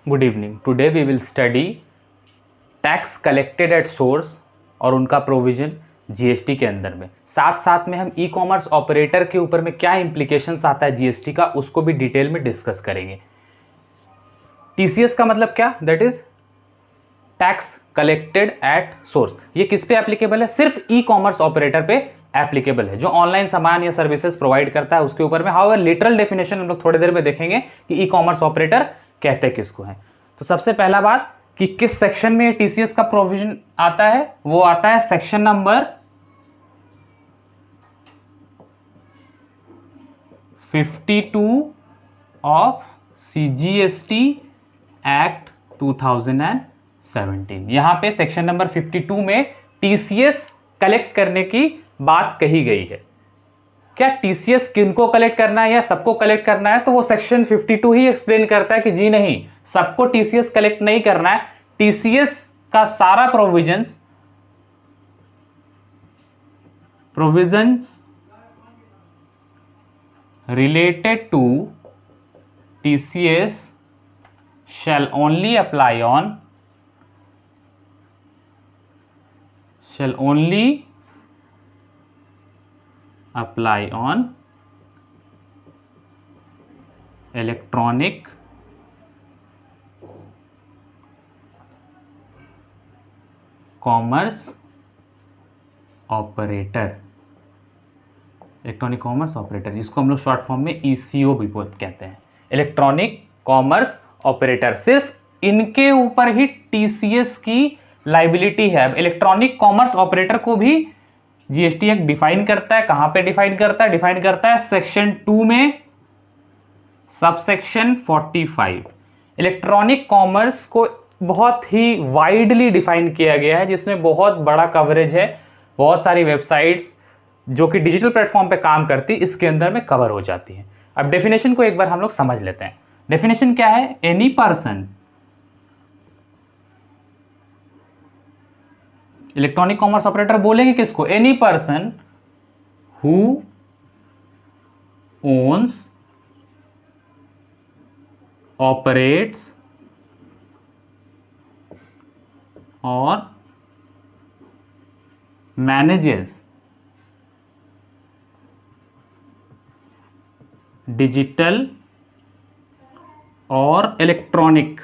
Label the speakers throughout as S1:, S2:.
S1: Good evening. Today we will study tax collected at source और उनका provision GST के अंदर में। साथ साथ में हम ई कॉमर्स ऑपरेटर के ऊपर में क्या इम्प्लीकेशंस आता है जीएसटी का, उसको भी डिटेल में डिस्कस करेंगे। टीसीएस का मतलब क्या? That is tax collected at source. ये किस पे एप्लीकेबल है? सिर्फ ई कॉमर्स ऑपरेटर पे एप्लीकेबल है, जो ऑनलाइन सामान या सर्विसेज प्रोवाइड करता है उसके ऊपर में। हाउएवर लिटरल डेफिनेशन हम लोग थोड़ी देर में देखेंगे कि ई कॉमर्स ऑपरेटर कहते किसको है। तो सबसे पहला बात कि किस सेक्शन में टीसीएस का प्रोविजन आता है, वो आता है section number 52 of CGST act 2017। यहां पे सेक्शन नंबर 52 में टीसीएस कलेक्ट करने की बात कही गई है। क्या टीसीएस किनको कलेक्ट करना है या सबको कलेक्ट करना है? तो वो सेक्शन 52 ही एक्सप्लेन करता है कि जी नहीं, सबको टीसीएस कलेक्ट नहीं करना है। टीसीएस का सारा provisions related to TCS shall only apply on electronic commerce operator. Electronic commerce operator, जिसको हम लोग शॉर्ट फॉर्म में ईसीओ भी कहते हैं। इलेक्ट्रॉनिक कॉमर्स ऑपरेटर, सिर्फ इनके ऊपर ही टीसीएस की लाइबिलिटी है। अब इलेक्ट्रॉनिक कॉमर्स ऑपरेटर को भी जीएसटी एक्ट डिफाइन करता है। कहां पे डिफाइन करता है? डिफाइन करता है सेक्शन 2 में सबसेक्शन 45। इलेक्ट्रॉनिक कॉमर्स को बहुत ही वाइडली डिफाइन किया गया है, जिसमें बहुत बड़ा कवरेज है। बहुत सारी वेबसाइट्स जो कि डिजिटल प्लेटफॉर्म पे काम करती, इसके अंदर में कवर हो जाती है। अब डेफिनेशन को एक बार हम लोग समझ लेते हैं। डेफिनेशन क्या है? Any person, electronic commerce operator बोलेंगे किसको? Any person who owns, operates और मैनेजेस डिजिटल और इलेक्ट्रॉनिक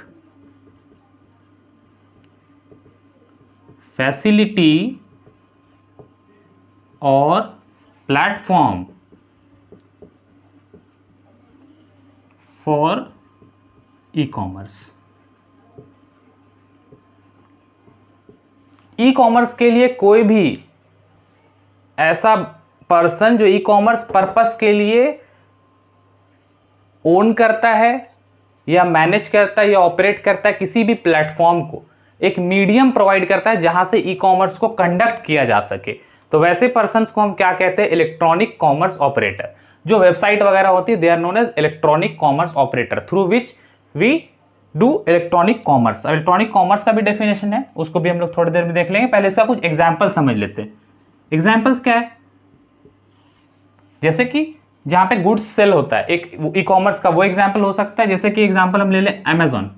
S1: फैसिलिटी और platform for e commerce. E commerce के लिए कोई भी ऐसा पर्सन जो ई कॉमर्स पर्पस के लिए ओन करता है या मैनेज करता है या ऑपरेट करता है किसी भी प्लेटफॉर्म को, एक मीडियम प्रोवाइड करता है जहां से ई कॉमर्स को कंडक्ट किया जा सके, तो वैसे पर्सन्स को हम क्या कहते हैं? Electronic commerce operator. जो वेबसाइट वगैरह होती है, they are known as electronic commerce operator, through which we do electronic commerce. Electronic commerce का भी डेफिनेशन है, उसको भी हम लोग थोड़ी देर में देख लेंगे। पहले इसका कुछ एग्जाम्पल समझ लेते हैं। एग्जाम्पल्स क्या है? जैसे कि जहां पे गुड्स सेल होता है, एक ई कॉमर्स का वो एग्जाम्पल हो सकता है। जैसे कि एग्जाम्पल हम ले लें अमेजॉन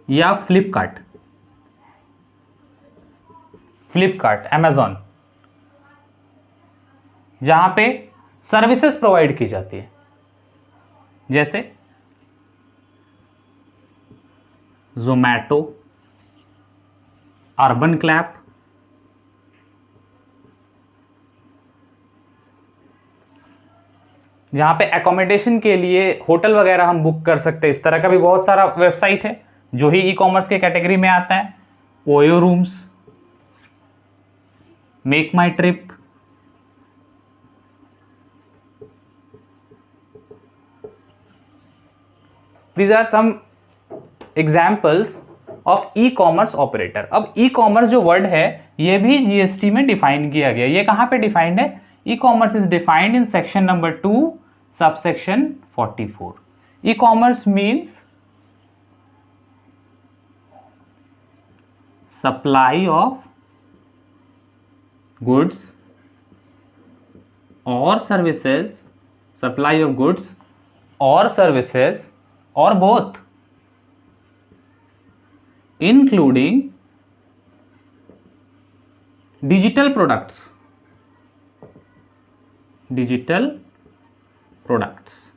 S1: या फ्लिपकार्ट। अमेजॉन जहां पे सर्विसेज प्रोवाइड की जाती है, जैसे जोमैटो, अर्बन क्लैप, जहां पे एकोमोडेशन के लिए होटल वगैरह हम बुक कर सकते हैं। इस तरह का भी बहुत सारा वेबसाइट है जो ही ई कॉमर्स के कैटेगरी में आता है। OYO rooms, Make My Trip, these are some examples of e commerce operator. अब ई कॉमर्स जो वर्ड है, ये भी जीएसटी में डिफाइन किया गया। ये कहां पे डिफाइंड है? E commerce is defined in section number 2 subsection 44. E-commerce means supply of goods or services, supply of goods or services और both including digital products, digital products.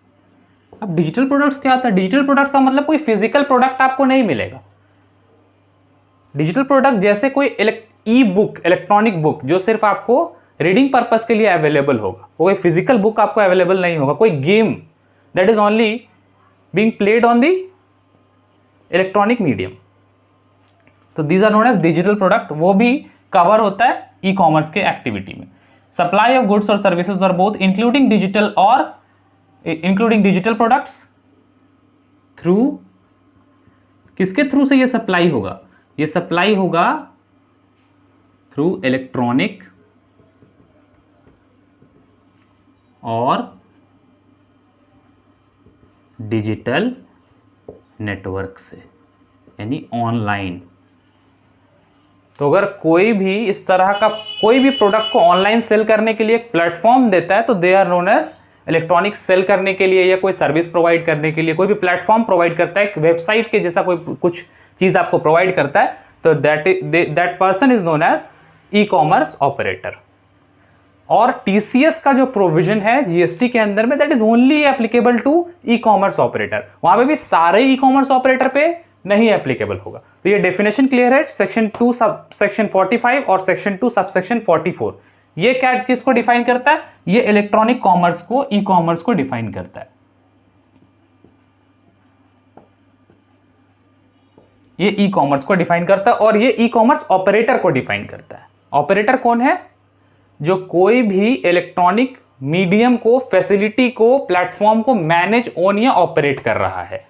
S1: अब डिजिटल प्रोडक्ट्स क्या होता है? डिजिटल प्रोडक्ट्स का मतलब कोई physical product आपको नहीं मिलेगा। डिजिटल प्रोडक्ट जैसे कोई ई बुक, इलेक्ट्रॉनिक बुक जो सिर्फ आपको रीडिंग पर्पस के लिए अवेलेबल होगा, कोई फिजिकल बुक आपको अवेलेबल नहीं होगा। कोई game that is only being played on the electronic medium, तो these are known as digital product, वो भी कवर होता है ई कॉमर्स के एक्टिविटी में। सप्लाई ऑफ गुड्स और services are both including digital products through, किसके थ्रू से ये सप्लाई होगा? ये सप्लाई होगा थ्रू इलेक्ट्रॉनिक और डिजिटल नेटवर्क से, यानी ऑनलाइन। तो अगर कोई भी इस तरह का कोई भी प्रोडक्ट को ऑनलाइन सेल करने के लिए एक प्लेटफॉर्म देता है तो they are known as electronic. Sell करने के लिए या कोई सर्विस प्रोवाइड करने के लिए कोई भी प्लेटफॉर्म प्रोवाइड करता है, एक वेबसाइट के जैसा कोई कुछ चीज आपको प्रोवाइड करता है, तो that person is known as e commerce operator. और टीसीएस का जो प्रोविजन है जीएसटी के अंदर में, that is only applicable to e commerce operator. वहां पे भी सारे ई कॉमर्स ऑपरेटर पे नहीं एप्लीकेबल होगा। तो ये डेफिनेशन क्लियर है सेक्शन 2 सब सेक्शन 45 और सेक्शन 2 सब सेक्शन 44। ये क्या चीज को डिफाइन करता है? ये इलेक्ट्रॉनिक कॉमर्स को, ई कॉमर्स को डिफाइन करता है। ये ई कॉमर्स को डिफाइन करता है और ये ई कॉमर्स ऑपरेटर को डिफाइन करता है। ऑपरेटर कौन है? जो कोई भी इलेक्ट्रॉनिक मीडियम को, फैसिलिटी को, प्लेटफॉर्म को मैनेज, ओन या ऑपरेट कर रहा है।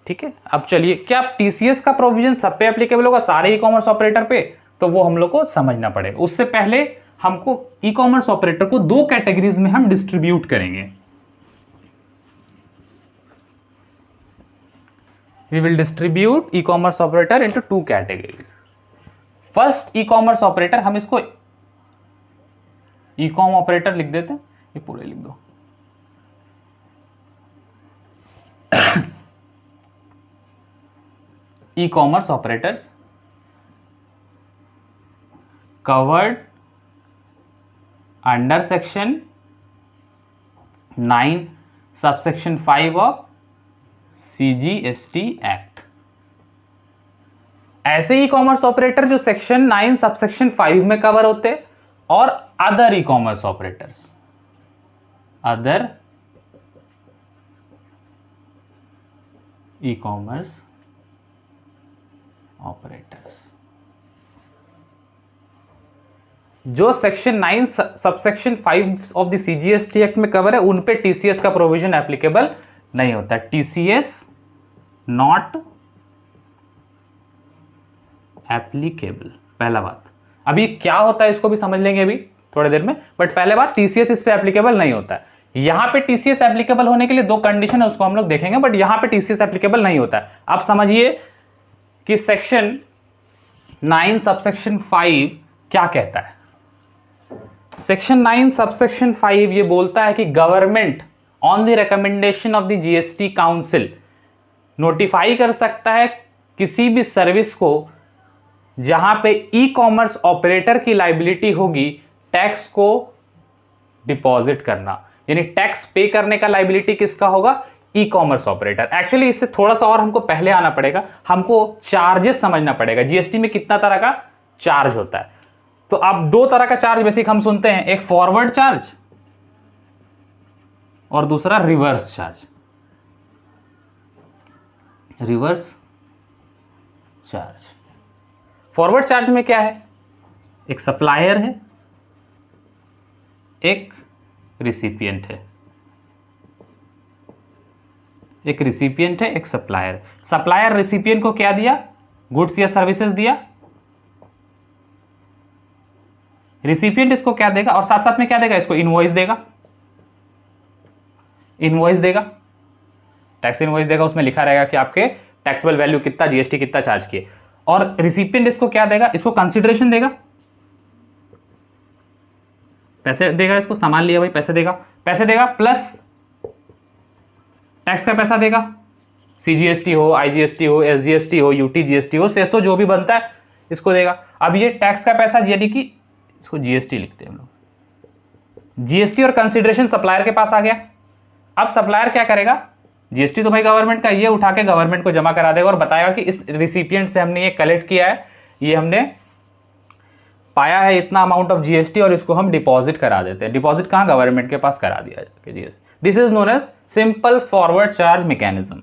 S1: ठीक है, अब चलिए, क्या टीसीएस का प्रोविजन सब पे एप्लीकेबल होगा, सारे ई कॉमर्स ऑपरेटर पे? तो वो हम लोग को समझना पड़ेगा। उससे पहले हमको ई कॉमर्स ऑपरेटर को दो कैटेगरीज में हम डिस्ट्रीब्यूट करेंगे। We will distribute e commerce operator into 2 categories. First e commerce operator, हम इसको ई कॉम ऑपरेटर लिख देते हैं, ये पूरे लिख दो। E commerce operators covered under section 9 subsection 5 of CGST act. ऐसे ई कॉमर्स ऑपरेटर जो सेक्शन 9 सबसेक्शन 5 में कवर होते हैं, और other e commerce operators, other e commerce operators जो section 9 subsection 5 of the CGST act में कवर है, उन पे टीसीएस का प्रोविजन एप्लीकेबल नहीं होता। टीसीएस नॉट एप्लीकेबल, पहला बात। अभी क्या होता है इसको भी समझ लेंगे अभी थोड़ी देर में, बट पहले बात, टीसीएस इस पे एप्लीकेबल नहीं होता है। यहां पे टीसीएस एप्लीकेबल होने के लिए 2 कंडीशन है, उसको हम लोग देखेंगे, बट यहां पे टीसीएस एप्लीकेबल नहीं होता है। आप समझिए कि सेक्शन 9 सबसेक्शन 5 क्या कहता है। सेक्शन 9 सबसेक्शन 5 ये बोलता है कि government on the recommendation of the GST council notify कर सकता है किसी भी सर्विस को जहां पे ई कॉमर्स ऑपरेटर की लाइबिलिटी होगी टैक्स को डिपॉजिट करना, यानी टैक्स पे करने का लाइबिलिटी किसका होगा? ई कॉमर्स ऑपरेटर। एक्चुअली इससे थोड़ा सा और हमको पहले आना पड़ेगा, हमको चार्जेस समझना पड़ेगा। जीएसटी में कितना तरह का चार्ज होता है, तो अब 2 तरह का चार्ज बेसिक हम सुनते हैं, एक फॉरवर्ड चार्ज और दूसरा reverse charge. Reverse charge, forward charge में क्या है? एक सप्लायर है, एक रिसिपिएंट है, एक रिसिपिएंट है, एक सप्लायर। सप्लायर रिसिपिएंट को क्या दिया? गुड्स या सर्विसेज दिया। रिसिपिएंट इसको क्या देगा, और साथ साथ में क्या देगा? इसको इनवॉइस देगा। इनवॉइस देगा, टैक्स इनवॉइस देगा, उसमें लिखा रहेगा कि आपके टैक्सेबल वैल्यू कितना, जीएसटी कितना चार्ज किए। और रिसिपिएंट इसको क्या देगा? इसको कंसिडरेशन देगा, पैसे देगा, इसको सामान लिया भाई पैसे देगा, पैसे देगा प्लस टैक्स का पैसा देगा, CGST हो, IGST हो, SGST हो, UT GST हो, सेसो जो भी बनता है इसको देगा। अब ये टैक्स का पैसा यानी कि इसको GST लिखते हैं हम लोग। GST और कंसिडरेशन सप्लायर के पास आ गया। अब सप्लायर क्या करेगा, GST तो भाई गवर्नमेंट का, ये उठा के गवर्नमेंट को जमा करा देगा और बताएगा कि इस रिसिपिएंट से हमने ये कलेक्ट किया है, ये हमने पाया है इतना अमाउंट ऑफ GST और इसको हम डिपॉजिट करा देते हैं। डिपॉजिट कहाँ, गवर्नमेंट के पास करा दिया जाके GST। This is known as simple forward charge mechanism.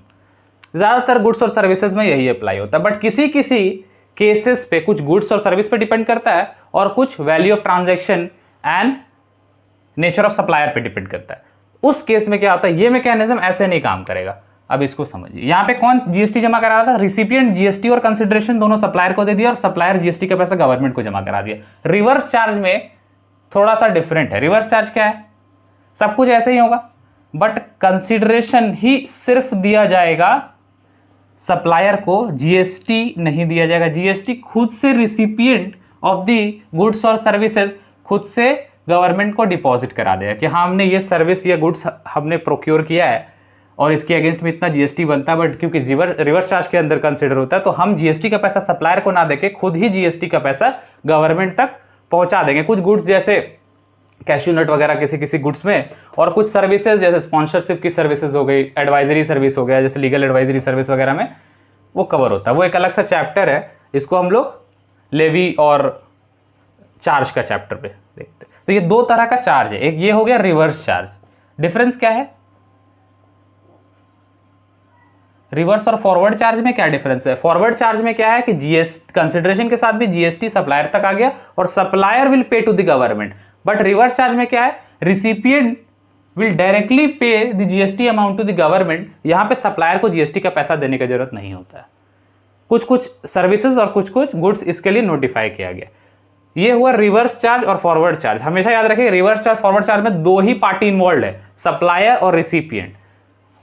S1: ज़्यादातर गुड्स और सर्विसेज में यही अप्लाई होता है, बट किसी किसी केसेस पे कुछ गुड्स और सर्विस पे डिपेंड करता है और कुछ value of transaction and nature of supplier पे डिपेंड करता है। उस केस में क्या होता है, ये मैकेनिज्म ऐसे नहीं काम करेगा। अब इसको समझिए, यहाँ पे कौन GST जमा करा रहा था, रिसिपिएंट GST और कंसिडरेशन दोनों सप्लायर को दे दिया और सप्लायर GST का पैसा गवर्नमेंट को जमा करा दिया। रिवर्स चार्ज में थोड़ा सा डिफरेंट है। रिवर्स चार्ज क्या है, सब कुछ ऐसे ही होगा बट कंसिडरेशन ही सिर्फ दिया जाएगा सप्लायर को, GST नहीं दिया जाएगा। GST खुद से रिसिपिएंट ऑफ द गुड्स और सर्विसेज खुद से गवर्नमेंट को डिपॉजिट करा देगा कि हाँ हमने ये सर्विस या गुड्स हमने प्रोक्योर किया है और इसके अगेंस्ट में इतना GST बनता है, बट क्योंकि रिवर्स चार्ज के अंदर कंसिडर होता है तो हम GST का पैसा सप्लायर को ना देके खुद ही GST का पैसा गवर्नमेंट तक पहुंचा देंगे। कुछ गुड्स जैसे कैश्यू नट वगैरह किसी किसी गुड्स में, और कुछ सर्विसेज जैसे स्पॉन्सरशिप की सर्विसेज हो गई, एडवाइजरी सर्विस हो गया, जैसे लीगल एडवाइजरी सर्विस वगैरह में वो कवर होता है। वो एक अलग सा चैप्टर है, इसको हम लोग लेवी और चार्ज का चैप्टर पे देखते हैं। तो ये दो तरह का चार्ज है, एक ये हो गया रिवर्स चार्ज। डिफरेंस क्या है, रिवर्स और फॉरवर्ड चार्ज में क्या डिफरेंस है? फॉरवर्ड चार्ज में क्या है कि GST कंसिडरेशन के साथ भी GST सप्लायर तक आ गया और supplier will pay to the government. But reverse charge में क्या है, recipient will directly pay the GST amount to the government. यहां पे सप्लायर को GST का पैसा देने की जरूरत नहीं होता है। कुछ कुछ सर्विसेज और कुछ कुछ गुड्स इसके लिए नोटिफाई किया गया। ये हुआ रिवर्स चार्ज और फॉरवर्ड चार्ज। हमेशा याद रखिए रिवर्स चार्ज फॉरवर्ड चार्ज में दो ही पार्टी इन्वॉल्व है, सप्लायर और रिसिपिएंट।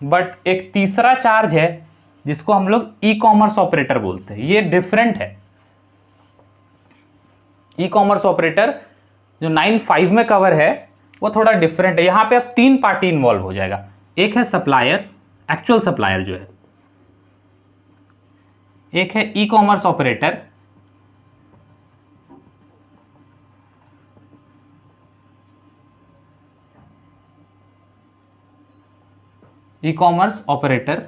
S1: बट एक तीसरा चार्ज है जिसको हम लोग ई-कॉमर्स ऑपरेटर बोलते हैं, ये डिफरेंट है। ई-कॉमर्स ऑपरेटर जो 9(5) में कवर है वो थोड़ा डिफरेंट है। यहां पे अब तीन पार्टी इन्वॉल्व हो जाएगा। एक है सप्लायर, एक्चुअल सप्लायर जो है, एक है ई-कॉमर्स ऑपरेटर, ई-कॉमर्स ऑपरेटर,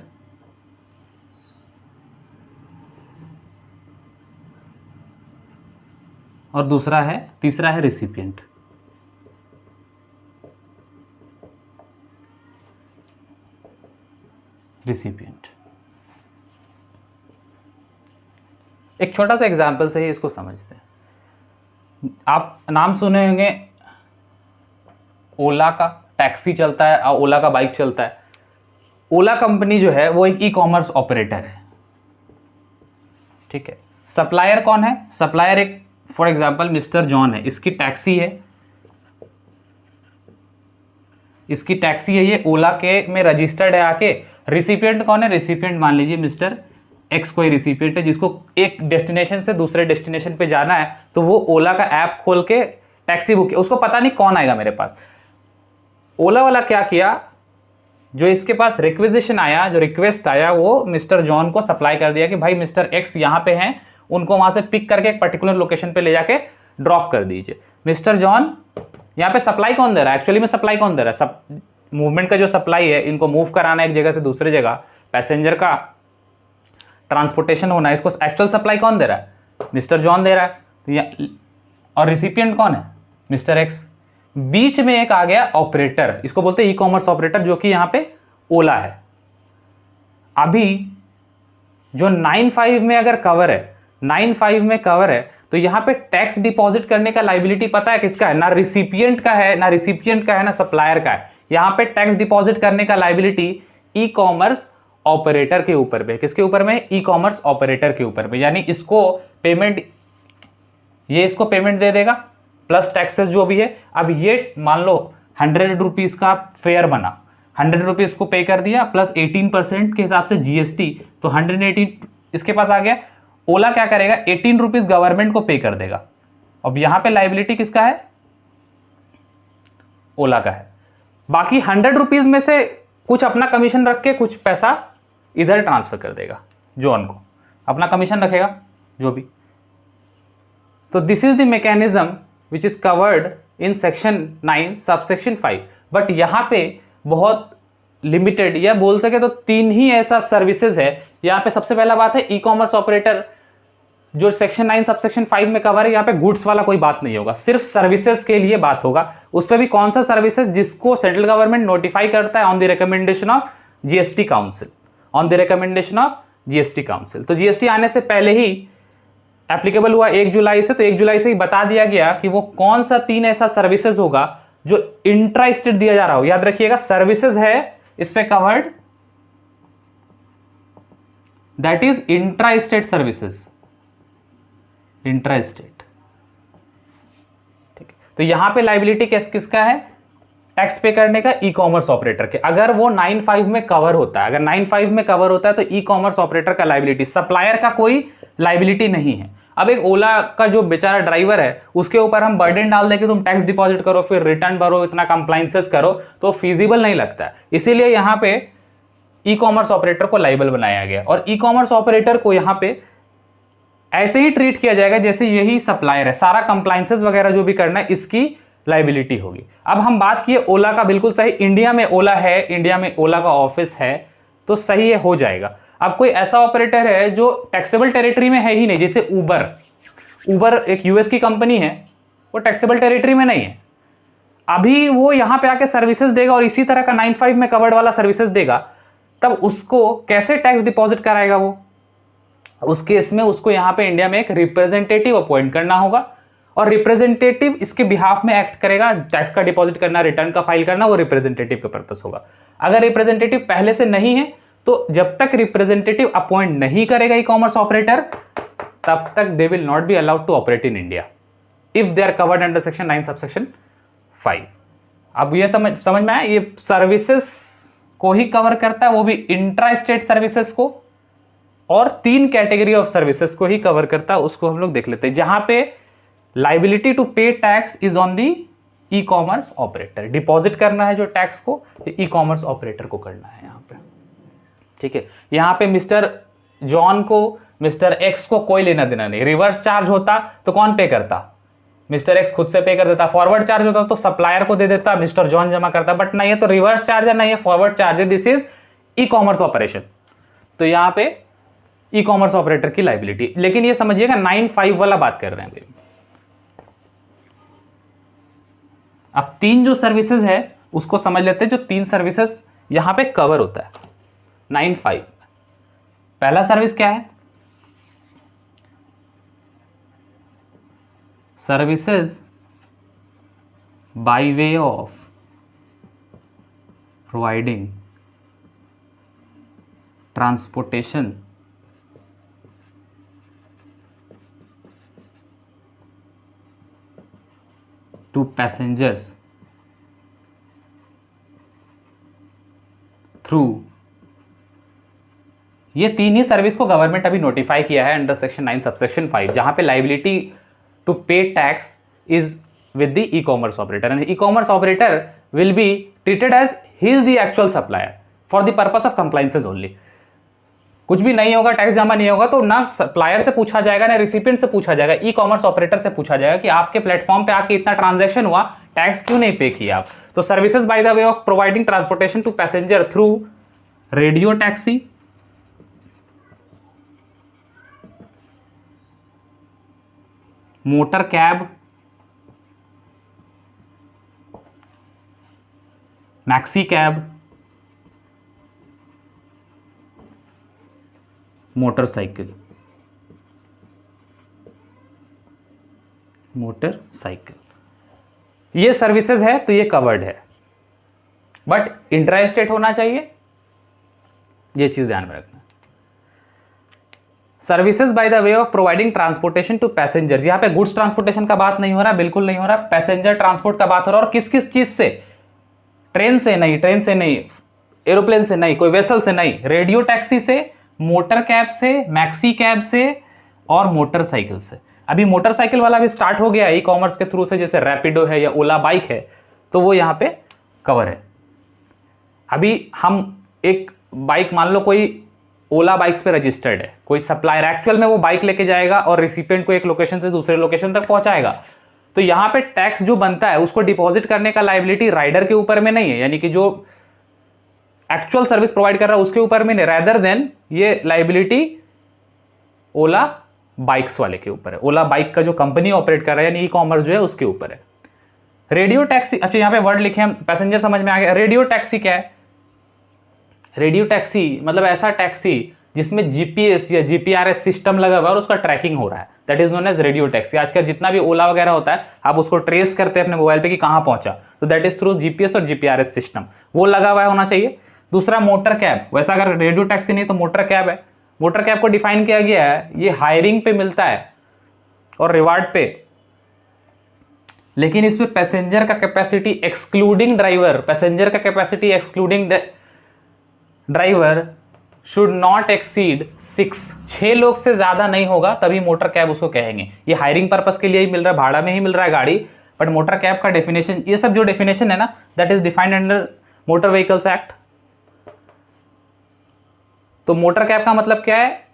S1: और तीसरा है रिसिपिएंट। एक छोटा सा एग्जांपल से ही इसको समझते हैं। आप नाम सुने होंगे ओला का, टैक्सी चलता है, ओला का बाइक चलता है। ओला कंपनी जो है वो एक ई-कॉमर्स ऑपरेटर है, ठीक है। सप्लायर कौन है? सप्लायर एक फॉर एग्जांपल मिस्टर जॉन है, इसकी टैक्सी है, ये ओला के में रजिस्टर्ड है आके। रिसिपिएंट कौन है? रिसिपिएंट मान लीजिए मिस्टर एक्स कोई रिसिपिएंट है जिसको एक डेस्टिनेशन से दूसरे डेस्टिनेशन पे जाना है, तो वो ओला का ऐप खोल के टैक्सी बुक किया। उसको पता नहीं कौन आएगा मेरे पास। ओला वाला क्या किया, जो इसके पास रिक्वेजिशन आया, जो रिक्वेस्ट आया, वो मिस्टर जॉन को सप्लाई कर दिया कि भाई मिस्टर एक्स यहाँ पे हैं, उनको वहां से पिक करके एक पर्टिकुलर लोकेशन पे ले जाके ड्रॉप कर दीजिए। मिस्टर जॉन यहाँ पे सप्लाई कौन दे रहा है? एक्चुअली में सप्लाई कौन दे रहा है? सब मूवमेंट का जो सप्लाई है, इनको मूव कराना एक जगह से दूसरी जगह, पैसेंजर का ट्रांसपोर्टेशन होना है, इसको एक्चुअल सप्लाई कौन दे रहा है? मिस्टर जॉन दे रहा है। और रिसिपिएंट कौन है? Mister x. बीच में एक आ गया ऑपरेटर, इसको बोलते हैं ई-कॉमर्स ऑपरेटर, जो कि यहां पे ओला है। अभी जो 9(5) में अगर कवर है, 9(5) में कवर है, तो यहां पे टैक्स डिपॉजिट करने का लायबिलिटी पता है किसका है? ना रिसिपिएंट का है, ना सप्लायर का है। यहां पे टैक्स डिपॉजिट करने का लायबिलिटी ई-कॉमर्स ऑपरेटर के ऊपर में। किसके ऊपर में? ई-कॉमर्स ऑपरेटर के ऊपर में। यानी इसको पेमेंट दे देगा प्लस टैक्सेस जो भी है। अब ये मान लो 100 रुपीज का फेयर बना, 100 रुपीज को पे कर दिया प्लस 18% के हिसाब से GST, तो 118 इसके पास आ गया। ओला क्या करेगा? 18 रुपीज गवर्नमेंट को पे कर देगा। अब यहां पे लायबिलिटी किसका है? ओला का है। बाकी 100 रुपीज में से कुछ अपना कमीशन रख के कुछ पैसा इधर ट्रांसफर कर देगा जॉन को, अपना कमीशन रखेगा जो भी। तो this is the mechanism which is covered in section 9 subsection 5। But यहाँ पे बहुत लिमिटेड या बोल सके तो 3 ही ऐसा सर्विसेज है यहाँ पे। सबसे पहला बात है ई कॉमर्स ऑपरेटर जो सेक्शन 9 सबसेक्शन 5 में कवर है, यहाँ पे गुड्स वाला कोई बात नहीं होगा, सिर्फ सर्विसेज के लिए बात होगा। उस पर भी कौन सा सर्विसेज, जिसको सेंट्रल गवर्नमेंट नोटिफाई करता है on the recommendation of GST council, on the recommendation of GST council. तो जीएसटी आने से पहले ही एप्लीकेबल हुआ 1 जुलाई से, तो 1 जुलाई से ही बता दिया गया कि वो कौन सा 3 ऐसा सर्विसेज होगा जो इंट्रा स्टेट दिया जा रहा हो। याद रखिएगा सर्विसेज है इस पे covered, that is intra state services, intra state. ठीक है, तो यहां पे लाइबिलिटी किसका है, टैक्स पे करने का ई कॉमर्स ऑपरेटर के। अगर वो 9(5) में कवर होता है, अगर 9(5) में कवर होता है तो ई कॉमर्स ऑपरेटर का लाइबिलिटी, सप्लायर का कोई लाइबिलिटी नहीं है। अब एक ओला का जो बेचारा ड्राइवर है उसके ऊपर हम बर्डन डाल दें कि तुम टैक्स डिपॉजिट करो, फिर रिटर्न भरो, इतना कंप्लाइंसेस करो, तो फिजिबल नहीं लगता है। इसीलिए यहां पे ई कॉमर्स ऑपरेटर को लाइबल बनाया गया, और ई कॉमर्स ऑपरेटर को यहां पे ऐसे ही ट्रीट किया जाएगा जैसे यही सप्लायर है। सारा कंप्लाइंसेस वगैरह जो भी करना है इसकी लाइबिलिटी होगी। अब हम बात किए ओला का, बिल्कुल सही, इंडिया में ओला है, इंडिया में ओला का ऑफिस है, तो सही है, हो जाएगा। अब कोई ऐसा ऑपरेटर है जो टैक्सेबल टेरिटरी में है ही नहीं, जैसे उबर एक यूएस की कंपनी है, वो टैक्सेबल टेरिटरी में नहीं है, अभी वो यहां पे आके सर्विसेज देगा और इसी तरह का 9(5) में कवर्ड वाला सर्विसेज देगा, तब उसको कैसे टैक्स डिपॉजिट कराएगा वो? उस केस में उसको यहां पे इंडिया में एक रिप्रेजेंटेटिव अपॉइंट करना होगा, और रिप्रेजेंटेटिव इसके बिहाफ में एक्ट करेगा। टैक्स का डिपॉजिट करना, रिटर्न का फाइल करना, वो रिप्रेजेंटेटिव का पर्पस होगा। अगर रिप्रेजेंटेटिव पहले से नहीं है तो जब तक रिप्रेजेंटेटिव अपॉइंट नहीं करेगा ई कॉमर्स ऑपरेटर, तब तक they will not be allowed to operate in India if they are covered under section 9 subsection 5। अब ये समझ में आया, ये सर्विसेज को ही कवर करता है, वो भी इंट्रा स्टेट सर्विसेज को, और 3 कैटेगरी ऑफ सर्विसेज को ही कवर करता है। उसको हम लोग देख लेते हैं, जहां पे liability to pay tax is on the E commerce operator. Deposit करना है जो टैक्स को, ई कॉमर्स ऑपरेटर को करना है यहां पे। ठीक है, यहां पे मिस्टर जॉन को, मिस्टर एक्स को कोई लेना देना नहीं। रिवर्स चार्ज होता तो कौन पे करता? मिस्टर एक्स खुद से पे कर देता। फॉरवर्ड चार्ज होता तो सप्लायर को दे देता, मिस्टर जॉन जमा करता। बट नहीं है, तो रिवर्स चार्ज है, नहीं है फॉरवर्ड चार्ज है, this is e commerce operation. तो यहां पे ई कॉमर्स ऑपरेटर की लाइबिलिटी। लेकिन ये समझिएगा 9(5) वाला बात कर रहे हैं। अब 3 जो सर्विसेज है उसको समझ लेते हैं, जो 3 सर्विसेज यहां पे कवर होता है 9(5). पहला सर्विस क्या है? Services by way of providing transportation to passengers through. ये 3 ही सर्विस को गवर्नमेंट अभी नोटिफाई किया है अंडर सेक्शन 9 सबसेक्शन 5, जहां पे liability to pay tax is with the e commerce operator, and e commerce operator will be treated as he is the actual supplier for the purpose of compliances only. कुछ भी नहीं होगा, tax जमा नहीं होगा, तो ना सप्लायर से पूछा जाएगा ना रिसिपिएंट से पूछा जाएगा, ई कॉमर्स ऑपरेटर से पूछा जाएगा कि आपके प्लेटफॉर्म पे आके इतना ट्रांजैक्शन हुआ, टैक्स क्यों नहीं पे किया आप? तो services by the way of providing transportation to passenger through radio taxi, motor cab, maxi cab, motorcycle, ये सर्विसेज है, तो ये कवर्ड है। बट इंट्रा स्टेट होना चाहिए, ये चीज ध्यान में रखना। Services by the way of providing transportation to passengers, यहां पे गुड्स ट्रांसपोर्टेशन का बात नहीं हो रहा, बिल्कुल नहीं हो रहा, पैसेंजर ट्रांसपोर्ट का बात हो रहा है। और किस किस चीज से? ट्रेन से नहीं, एरोप्लेन से नहीं, कोई वेसल से नहीं, रेडियो टैक्सी से, मोटर कैब से, मैक्सी कैब से और मोटरसाइकिल से। अभी मोटरसाइकिल वाला भी स्टार्ट हो गया ई कॉमर्स के थ्रू से, जैसे रैपिडो है या ओला बाइक है, तो वो यहां पे कवर है। अभी हम एक बाइक, मान लो कोई ओला बाइक्स पे रजिस्टर्ड है, कोई सप्लायर एक्चुअल में वो बाइक लेके जाएगा और रिसिपिएंट को एक लोकेशन से दूसरे लोकेशन तक पहुंचाएगा, तो यहां पे टैक्स जो बनता है उसको डिपॉजिट करने का लायबिलिटी राइडर के ऊपर में नहीं है, यानी कि जो एक्चुअल सर्विस प्रोवाइड कर रहा है उसके ऊपर में नहीं, रेदर देन ये लायबिलिटी ओला बाइक्स वाले के ऊपर है, ओला बाइक का जो कंपनी ऑपरेट कर रहा है यानी ई कॉमर्स जो है उसके ऊपर है। रेडियो टैक्सी, अच्छा यहां पे वर्ड लिखे हम, पैसेंजर समझ में आ गया। रेडियो टैक्सी क्या है? रेडियो टैक्सी मतलब ऐसा टैक्सी जिसमें जीपीएस या जीपीआरएस सिस्टम लगा हुआ है और उसका ट्रैकिंग हो रहा है, that is known as radio taxi. आजकल जितना भी ओला वगैरह होता है आप उसको ट्रेस करते हैं अपने मोबाइल पे कि कहां पहुंचा, तो दैट इज थ्रू जीपीएस और जीपीआरएस सिस्टम, वो लगा हुआ होना चाहिए। दूसरा मोटर कैब, वैसा अगर रेडियो टैक्सी नहीं तो मोटर कैब है। मोटर कैब को डिफाइन किया गया है, ये हायरिंग पे मिलता है और रिवार्ड पे, लेकिन इसमें पैसेंजर का कैपेसिटी एक्सक्लूडिंग ड्राइवर, पैसेंजर का capacity excluding driver should not exceed 6 लोग से ज्यादा नहीं होगा, तभी मोटर कैब उसको कहेंगे। ये हायरिंग पर्पस के लिए ही मिल रहा है, भाड़ा में ही मिल रहा है गाड़ी, बट मोटर कैब का डेफिनेशन, ये सब जो डेफिनेशन है ना, that is defined under motor vehicles act. तो मोटर कैब का मतलब क्या है?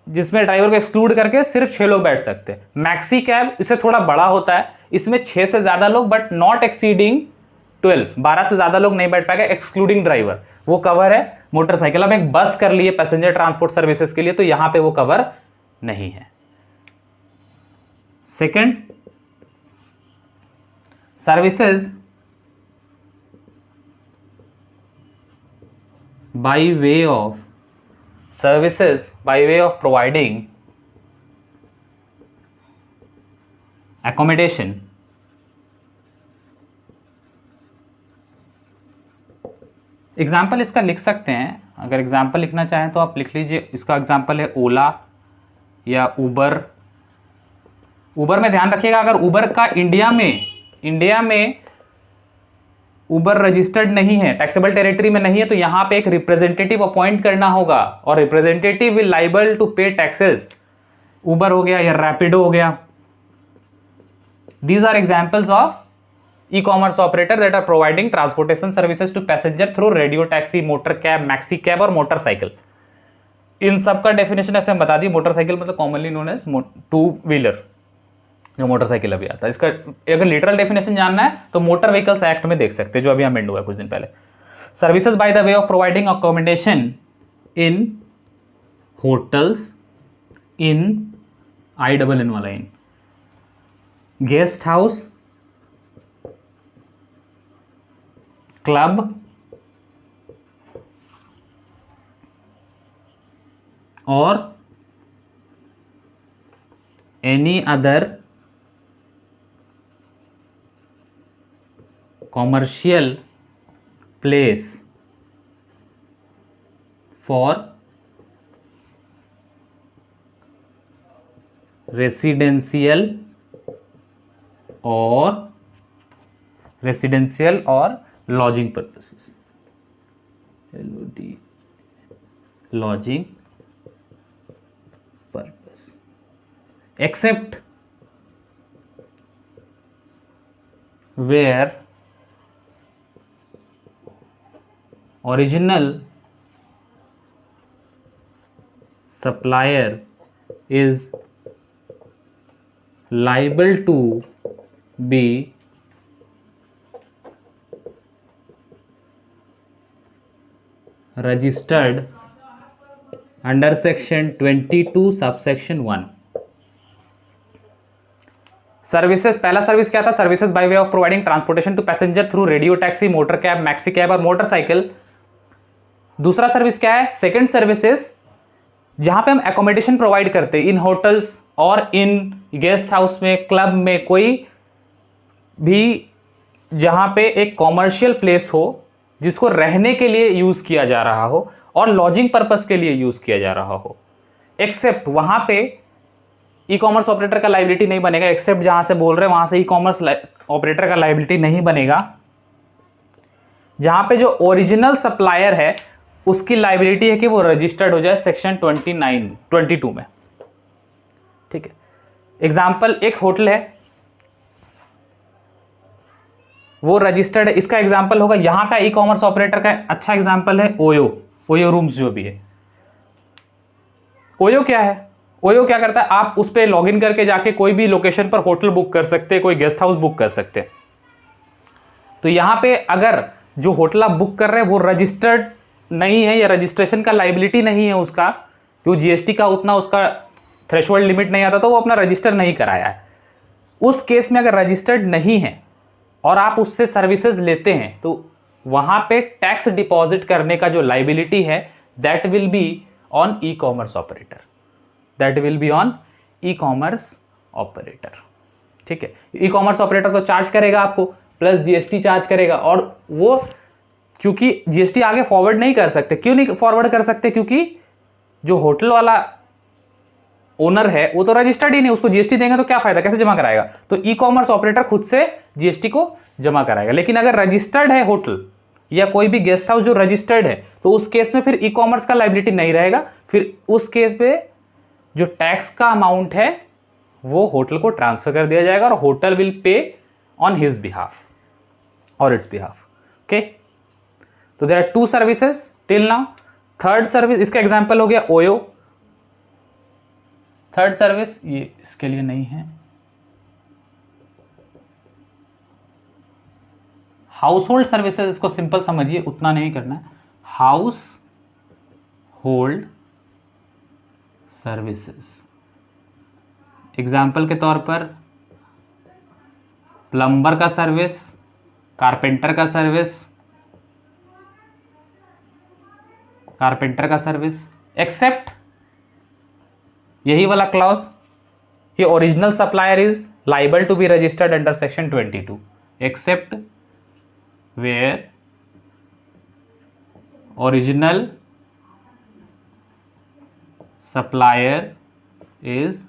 S1: जिसमें ड्राइवर को एक्सक्लूड करके सिर्फ 6 लोग बैठ सकते हैं। मैक्सी कैब इससे थोड़ा बड़ा होता है, इसमें 6 से ज्यादा लोग बट नॉट एक्सीडिंग 12 से ज्यादा लोग नहीं बैठ पाएगा एक्सक्लूडिंग ड्राइवर, वो कवर है। मोटरसाइकिल, अब एक बस कर लिए पैसेंजर ट्रांसपोर्ट सर्विसेज के लिए, तो यहां पे वो कवर नहीं है। Second, services by way of providing accommodation example इसका लिख सकते हैं, अगर एग्जाम्पल लिखना चाहें तो आप लिख लीजिए। इसका एग्जाम्पल है ओला या उबर। उबर में ध्यान रखिएगा, अगर उबर का इंडिया में उबर रजिस्टर्ड नहीं है, टैक्सेबल टेरिटरी में नहीं है, तो यहां पे एक रिप्रेजेंटेटिव अपॉइंट करना होगा और रिप्रेजेंटेटिव विल लाइबल टू पे टैक्सेस। उबर हो गया या रैपिडो हो गया, these are examples of e-commerce operator that are providing transportation services to passenger through radio taxi, motor cab, maxi cab और मोटरसाइकिल। इन सब का डेफिनेशन ऐसे हम बता दी। मोटरसाइकिल मतलब कॉमनली नोन एज 2 व्हीलर, जो मोटरसाइकिल अभी आता है। इसका अगर लिटरल डेफिनेशन जानना है तो मोटर व्हीकल्स एक्ट में देख सकते हैं, जो अभी अमेंड हुआ है कुछ दिन पहले। Services by the way of providing accommodation in hotels, in INN वाला इन, गेस्ट हाउस, क्लब और any other commercial place for residential और lodging purposes, lodging purpose, except where original supplier is liable to be registered under section 22 subsection 1। Services, पहला service क्या था? Services by way of providing transportation to passenger through radio taxi, motor cab, maxi cab और motorcycle. दूसरा service क्या है? Second services जहां पे हम एकोमोडेशन प्रोवाइड करते हैं इन होटल्स और इन गेस्ट हाउस में, क्लब में, कोई भी जहां पे एक कॉमर्शियल प्लेस हो जिसको रहने के लिए यूज किया जा रहा हो और लॉजिंग पर्पस के लिए यूज किया जा रहा हो, एक्सेप्ट वहां पे ई कॉमर्स ऑपरेटर का लायबिलिटी नहीं बनेगा। एक्सेप्ट जहां से बोल रहे हैं वहां से ई कॉमर्स ऑपरेटर का लायबिलिटी नहीं बनेगा। जहां पे जो ओरिजिनल सप्लायर है उसकी लायबिलिटी है कि वो रजिस्टर्ड हो जाए सेक्शन 22 में। ठीक है, एग्जाम्पल एक होटल है, वो रजिस्टर्ड है, इसका एग्जाम्पल होगा। यहां का ई कॉमर्स ऑपरेटर का अच्छा एग्जाम्पल है ओयो रूम्स जो भी है। ओयो क्या है? ओयो क्या करता है, आप उस पर लॉगिन करके जाके कोई भी लोकेशन पर होटल बुक कर सकते हैं, कोई गेस्ट हाउस बुक कर सकते हैं। तो यहां पे अगर जो होटल आप बुक कर रहे हैं वो रजिस्टर्ड नहीं है या रजिस्ट्रेशन का लाइबिलिटी नहीं है उसका, क्यों जीएसटी का उतना उसका थ्रेशोल्ड लिमिट नहीं आता, तो वो अपना रजिस्टर नहीं कराया है। उस केस में अगर रजिस्टर्ड नहीं है और आप उससे सर्विसेज लेते हैं तो वहां पे टैक्स डिपॉजिट करने का जो लाइबिलिटी है that will be on e commerce operator, that will be on e commerce operator. ठीक है, ई कॉमर्स ऑपरेटर तो चार्ज करेगा आपको, प्लस जीएसटी चार्ज करेगा, और वो क्योंकि जीएसटी आगे फॉरवर्ड नहीं कर सकते। क्यों नहीं फॉरवर्ड कर सकते? क्योंकि जो होटल वाला ओनर है वो तो रजिस्टर्ड ही नहीं, उसको जीएसटी देंगे तो क्या फायदा, कैसे जमा कराएगा? तो ई कॉमर्स ऑपरेटर खुद से जीएसटी को जमा कराएगा। लेकिन अगर रजिस्टर्ड है होटल या कोई भी गेस्ट हाउस जो रजिस्टर्ड है, तो उस केस में फिर ई कॉमर्स का लाइबिलिटी नहीं रहेगा। फिर उस केस पे जो टैक्स का अमाउंट है वो होटल को ट्रांसफर कर दिया जाएगा और hotel will pay on his behalf और इट्स बिहाफ। ओके, तो there are two services till now. Third service, इसका एग्जांपल हो गया ओयो। थर्ड सर्विस ये इसके लिए नहीं है। हाउस होल्ड सर्विसेज, इसको सिंपल समझिए, उतना नहीं करना है। हाउस होल्ड सर्विसेज, एग्जाम्पल के तौर पर प्लम्बर का सर्विस, कारपेंटर का सर्विस, एक्सेप्ट यही वाला क्लॉज कि original supplier is liable to be registered under section 22, except where original supplier is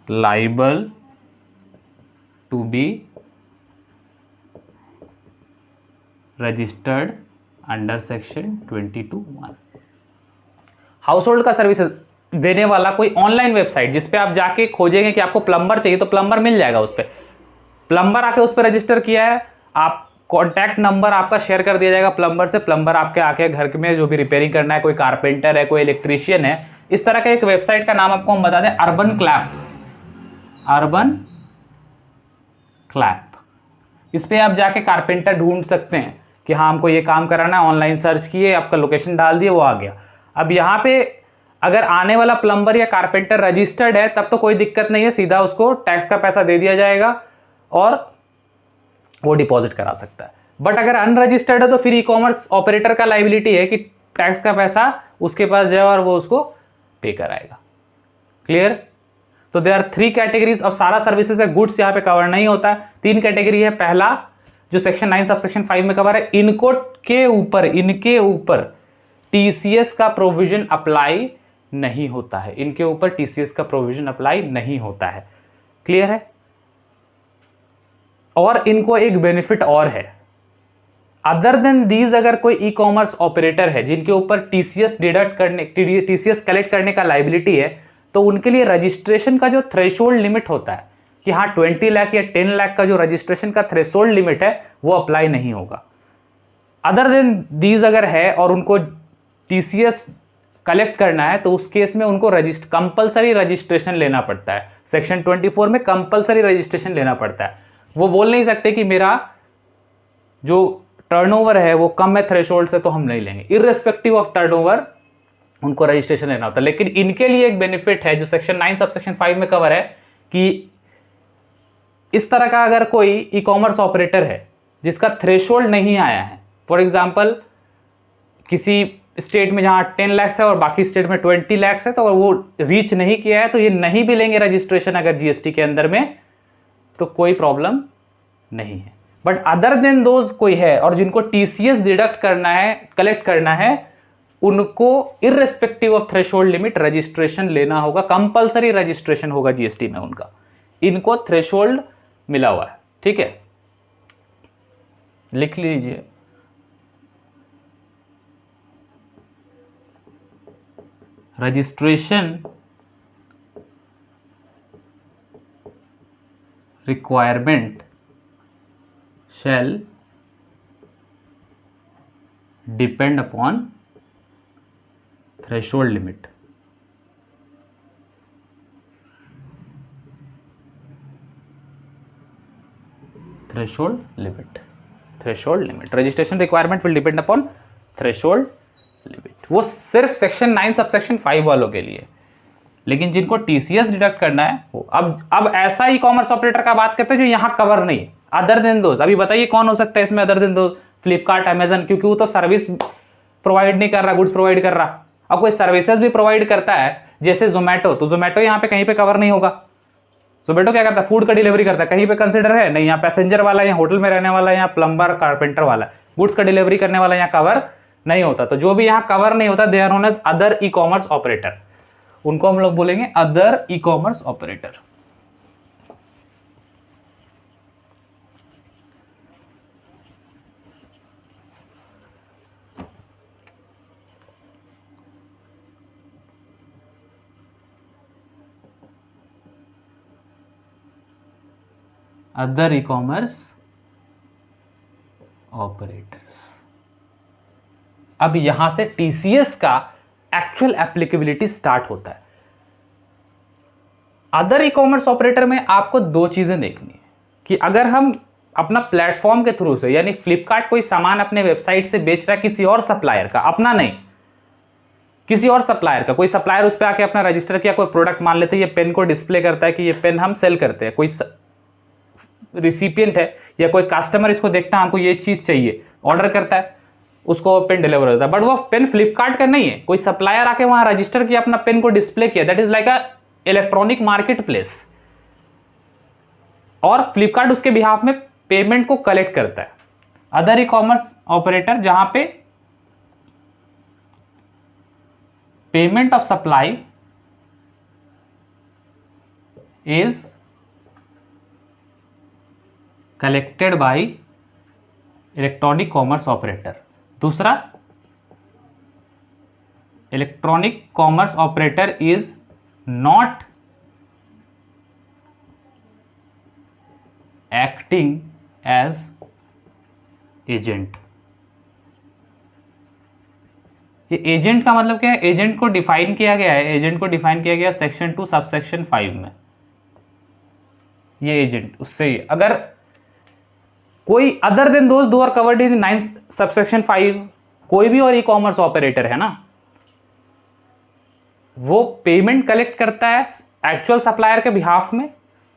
S1: liable to be registered under section 22(1). Household का services देने वाला कोई ऑनलाइन वेबसाइट जिस पे आप जाके खोजेंगे कि आपको प्लम्बर चाहिए तो प्लम्बर मिल जाएगा। उस पर प्लम्बर आके उस पर रजिस्टर किया है, आप कॉन्टैक्ट नंबर आपका शेयर कर दिया जाएगा प्लम्बर से, प्लम्बर आपके आके घर में जो भी रिपेयरिंग करना है, कोई कारपेंटर है, कोई इलेक्ट्रीशियन है, इस तरह का एक वेबसाइट का नाम आपको हम बता दें, अर्बन क्लैप। इस पर आप जाके कारपेंटर ढूंढ सकते हैं कि हाँ हमको ये काम कराना है, ऑनलाइन सर्च किए, आपका लोकेशन डाल दिए, वो आ गया। अब यहाँ पे अगर आने वाला प्लम्बर या कारपेंटर रजिस्टर्ड है तब तो कोई दिक्कत नहीं है, सीधा उसको टैक्स का पैसा दे दिया जाएगा और वो डिपॉजिट करा सकता है। बट अगर अनरजिस्टर्ड है तो फिर ई कॉमर्स ऑपरेटर का लाइबिलिटी है कि टैक्स का पैसा उसके पास जाए और वो उसको पे कराएगा। क्लियर? तो देयर आर 3 कैटेगरीज। और सारा सर्विसेज है, गुड्स यहाँ पे कवर नहीं होता है। 3 कैटेगरी है। पहला जो सेक्शन 9 सब सेक्शन 5 में कवर है, इनके ऊपर टीसीएस का प्रोविजन अप्लाई नहीं होता है, इनके ऊपर टीसीएस का प्रोविजन अप्लाई नहीं होता है। क्लियर है? और इनको एक बेनिफिट और है, अदर देन दीज अगर कोई ई कॉमर्स ऑपरेटर है जिनके ऊपर टीसीएस कलेक्ट करने का लाइबिलिटी है, तो उनके लिए रजिस्ट्रेशन का जो थ्रेशोल्ड लिमिट होता है कि हाँ 20 लाख या 10 लाख का जो रजिस्ट्रेशन का थ्रेशोल्ड लिमिट है वो अप्लाई नहीं होगा। अदर देन दीज अगर है और उनको टीसीएस कलेक्ट करना है तो उस केस में उनको कंपलसरी रजिस्ट्रेशन लेना पड़ता है। सेक्शन 24 में कंपलसरी रजिस्ट्रेशन लेना पड़ता है। वो बोल नहीं सकते कि मेरा जो टर्नओवर है वो कम है थ्रेशोल्ड से तो हम नहीं लेंगे। इररिस्पेक्टिव ऑफ टर्नओवर उनको रजिस्ट्रेशन लेना होता है। लेकिन इनके लिए एक बेनिफिट है जो सेक्शन 9 सब सेक्शन 5 में कवर है कि इस तरह का अगर कोई ई कॉमर्स ऑपरेटर है जिसका थ्रेशोल्ड नहीं आया है, फॉर एग्जाम्पल किसी स्टेट में जहां 10 लाख है और बाकी स्टेट में 20 लाख है, तो वो रीच नहीं किया है तो ये नहीं भी लेंगे रजिस्ट्रेशन अगर जीएसटी के अंदर में, तो कोई प्रॉब्लम नहीं है। बट अदर देन दोज कोई है और जिनको टीसीएस डिडक्ट करना है, कलेक्ट करना है, उनको irrespective of threshold limit registration लेना होगा, कंपलसरी रजिस्ट्रेशन होगा जीएसटी में उनका। इनको थ्रेशोल्ड मिला हुआ है। ठीक है, लिख लीजिए। Registration requirement shall depend upon threshold limit। Threshold limit, threshold limit, registration requirement will depend upon threshold limit. वो सिर्फ सेक्शन 9 सबसेक्शन 5 वालों के लिए, लेकिन जिनको टीसीएस डिडक्ट करना है वो अब ऐसा ई कॉमर्स ऑपरेटर का बात करते हैं जो यहाँ कवर नहीं है, अदर देन दोस्त। अभी बताइए कौन हो सकता है इसमें अदर देन दोस्त? फ्लिपकार्ट, अमेजन, क्योंकि वो तो सर्विस प्रोवाइड नहीं कर रहा, गुड्स प्रोवाइड कर रहा। अब कोई सर्विसेज भी प्रोवाइड करता है जैसे जोमेटो, तो जोमेटो यहाँ पे कहीं पे कवर नहीं होगा। जोमेटो क्या करता है? फूड का डिलीवरी करता है, कहीं पे कंसिडर है नहीं। यहाँ पैसेंजर वाला, यहाँ होटल में रहने वाला, यहाँ प्लम्बर, कारपेंटर वाला, गुड्स का डिलीवरी करने वाला यहाँ कवर नहीं होता। तो जो भी यहाँ कवर नहीं होता, they are known as other e commerce operator, उनको हम लोग बोलेंगे other e commerce operator. Other e commerce operators. अब यहां से टीसीएस का एक्चुअल एप्लीकेबिलिटी स्टार्ट होता है। अदर ई कॉमर्स ऑपरेटर में आपको दो चीजें देखनी है कि अगर हम अपना प्लेटफॉर्म के थ्रू से, यानी फ्लिपकार्ट कोई सामान अपने वेबसाइट से बेच रहा है किसी और सप्लायर का, अपना नहीं, किसी और सप्लायर का, कोई सप्लायर उस पर आके अपना रजिस्टर किया, कोई प्रोडक्ट मान लेते हैं ये पेन को डिस्प्ले करता है कि ये पेन हम सेल करते हैं, कोई रिसिपिएंट है या कोई कस्टमर इसको देखता है हमको ये चीज चाहिए, ऑर्डर करता है, उसको पेन डिलीवर होता है। बट वो पेन फ्लिपकार्ट का नहीं है, कोई सप्लायर आके वहां रजिस्टर किया, अपना पेन को डिस्प्ले किया, that is like a electronic market place, और फ्लिपकार्ट उसके बिहाफ में पेमेंट को कलेक्ट करता है। अदर ई कॉमर्स ऑपरेटर जहां पे payment of supply is collected by electronic commerce operator. दूसरा, electronic commerce operator is not acting as agent. ये एजेंट का मतलब क्या है? एजेंट को डिफाइन किया गया है, एजेंट को डिफाइन किया गया सेक्शन 2 सबसेक्शन 5 में। ये एजेंट उससे ही, अगर कोई अदर देन दोस्त दो आर कवर्ड इन 9 सबसेक्शन 5, कोई भी और ई कॉमर्स ऑपरेटर है ना, वो पेमेंट कलेक्ट करता है एक्चुअल सप्लायर के बिहाफ में,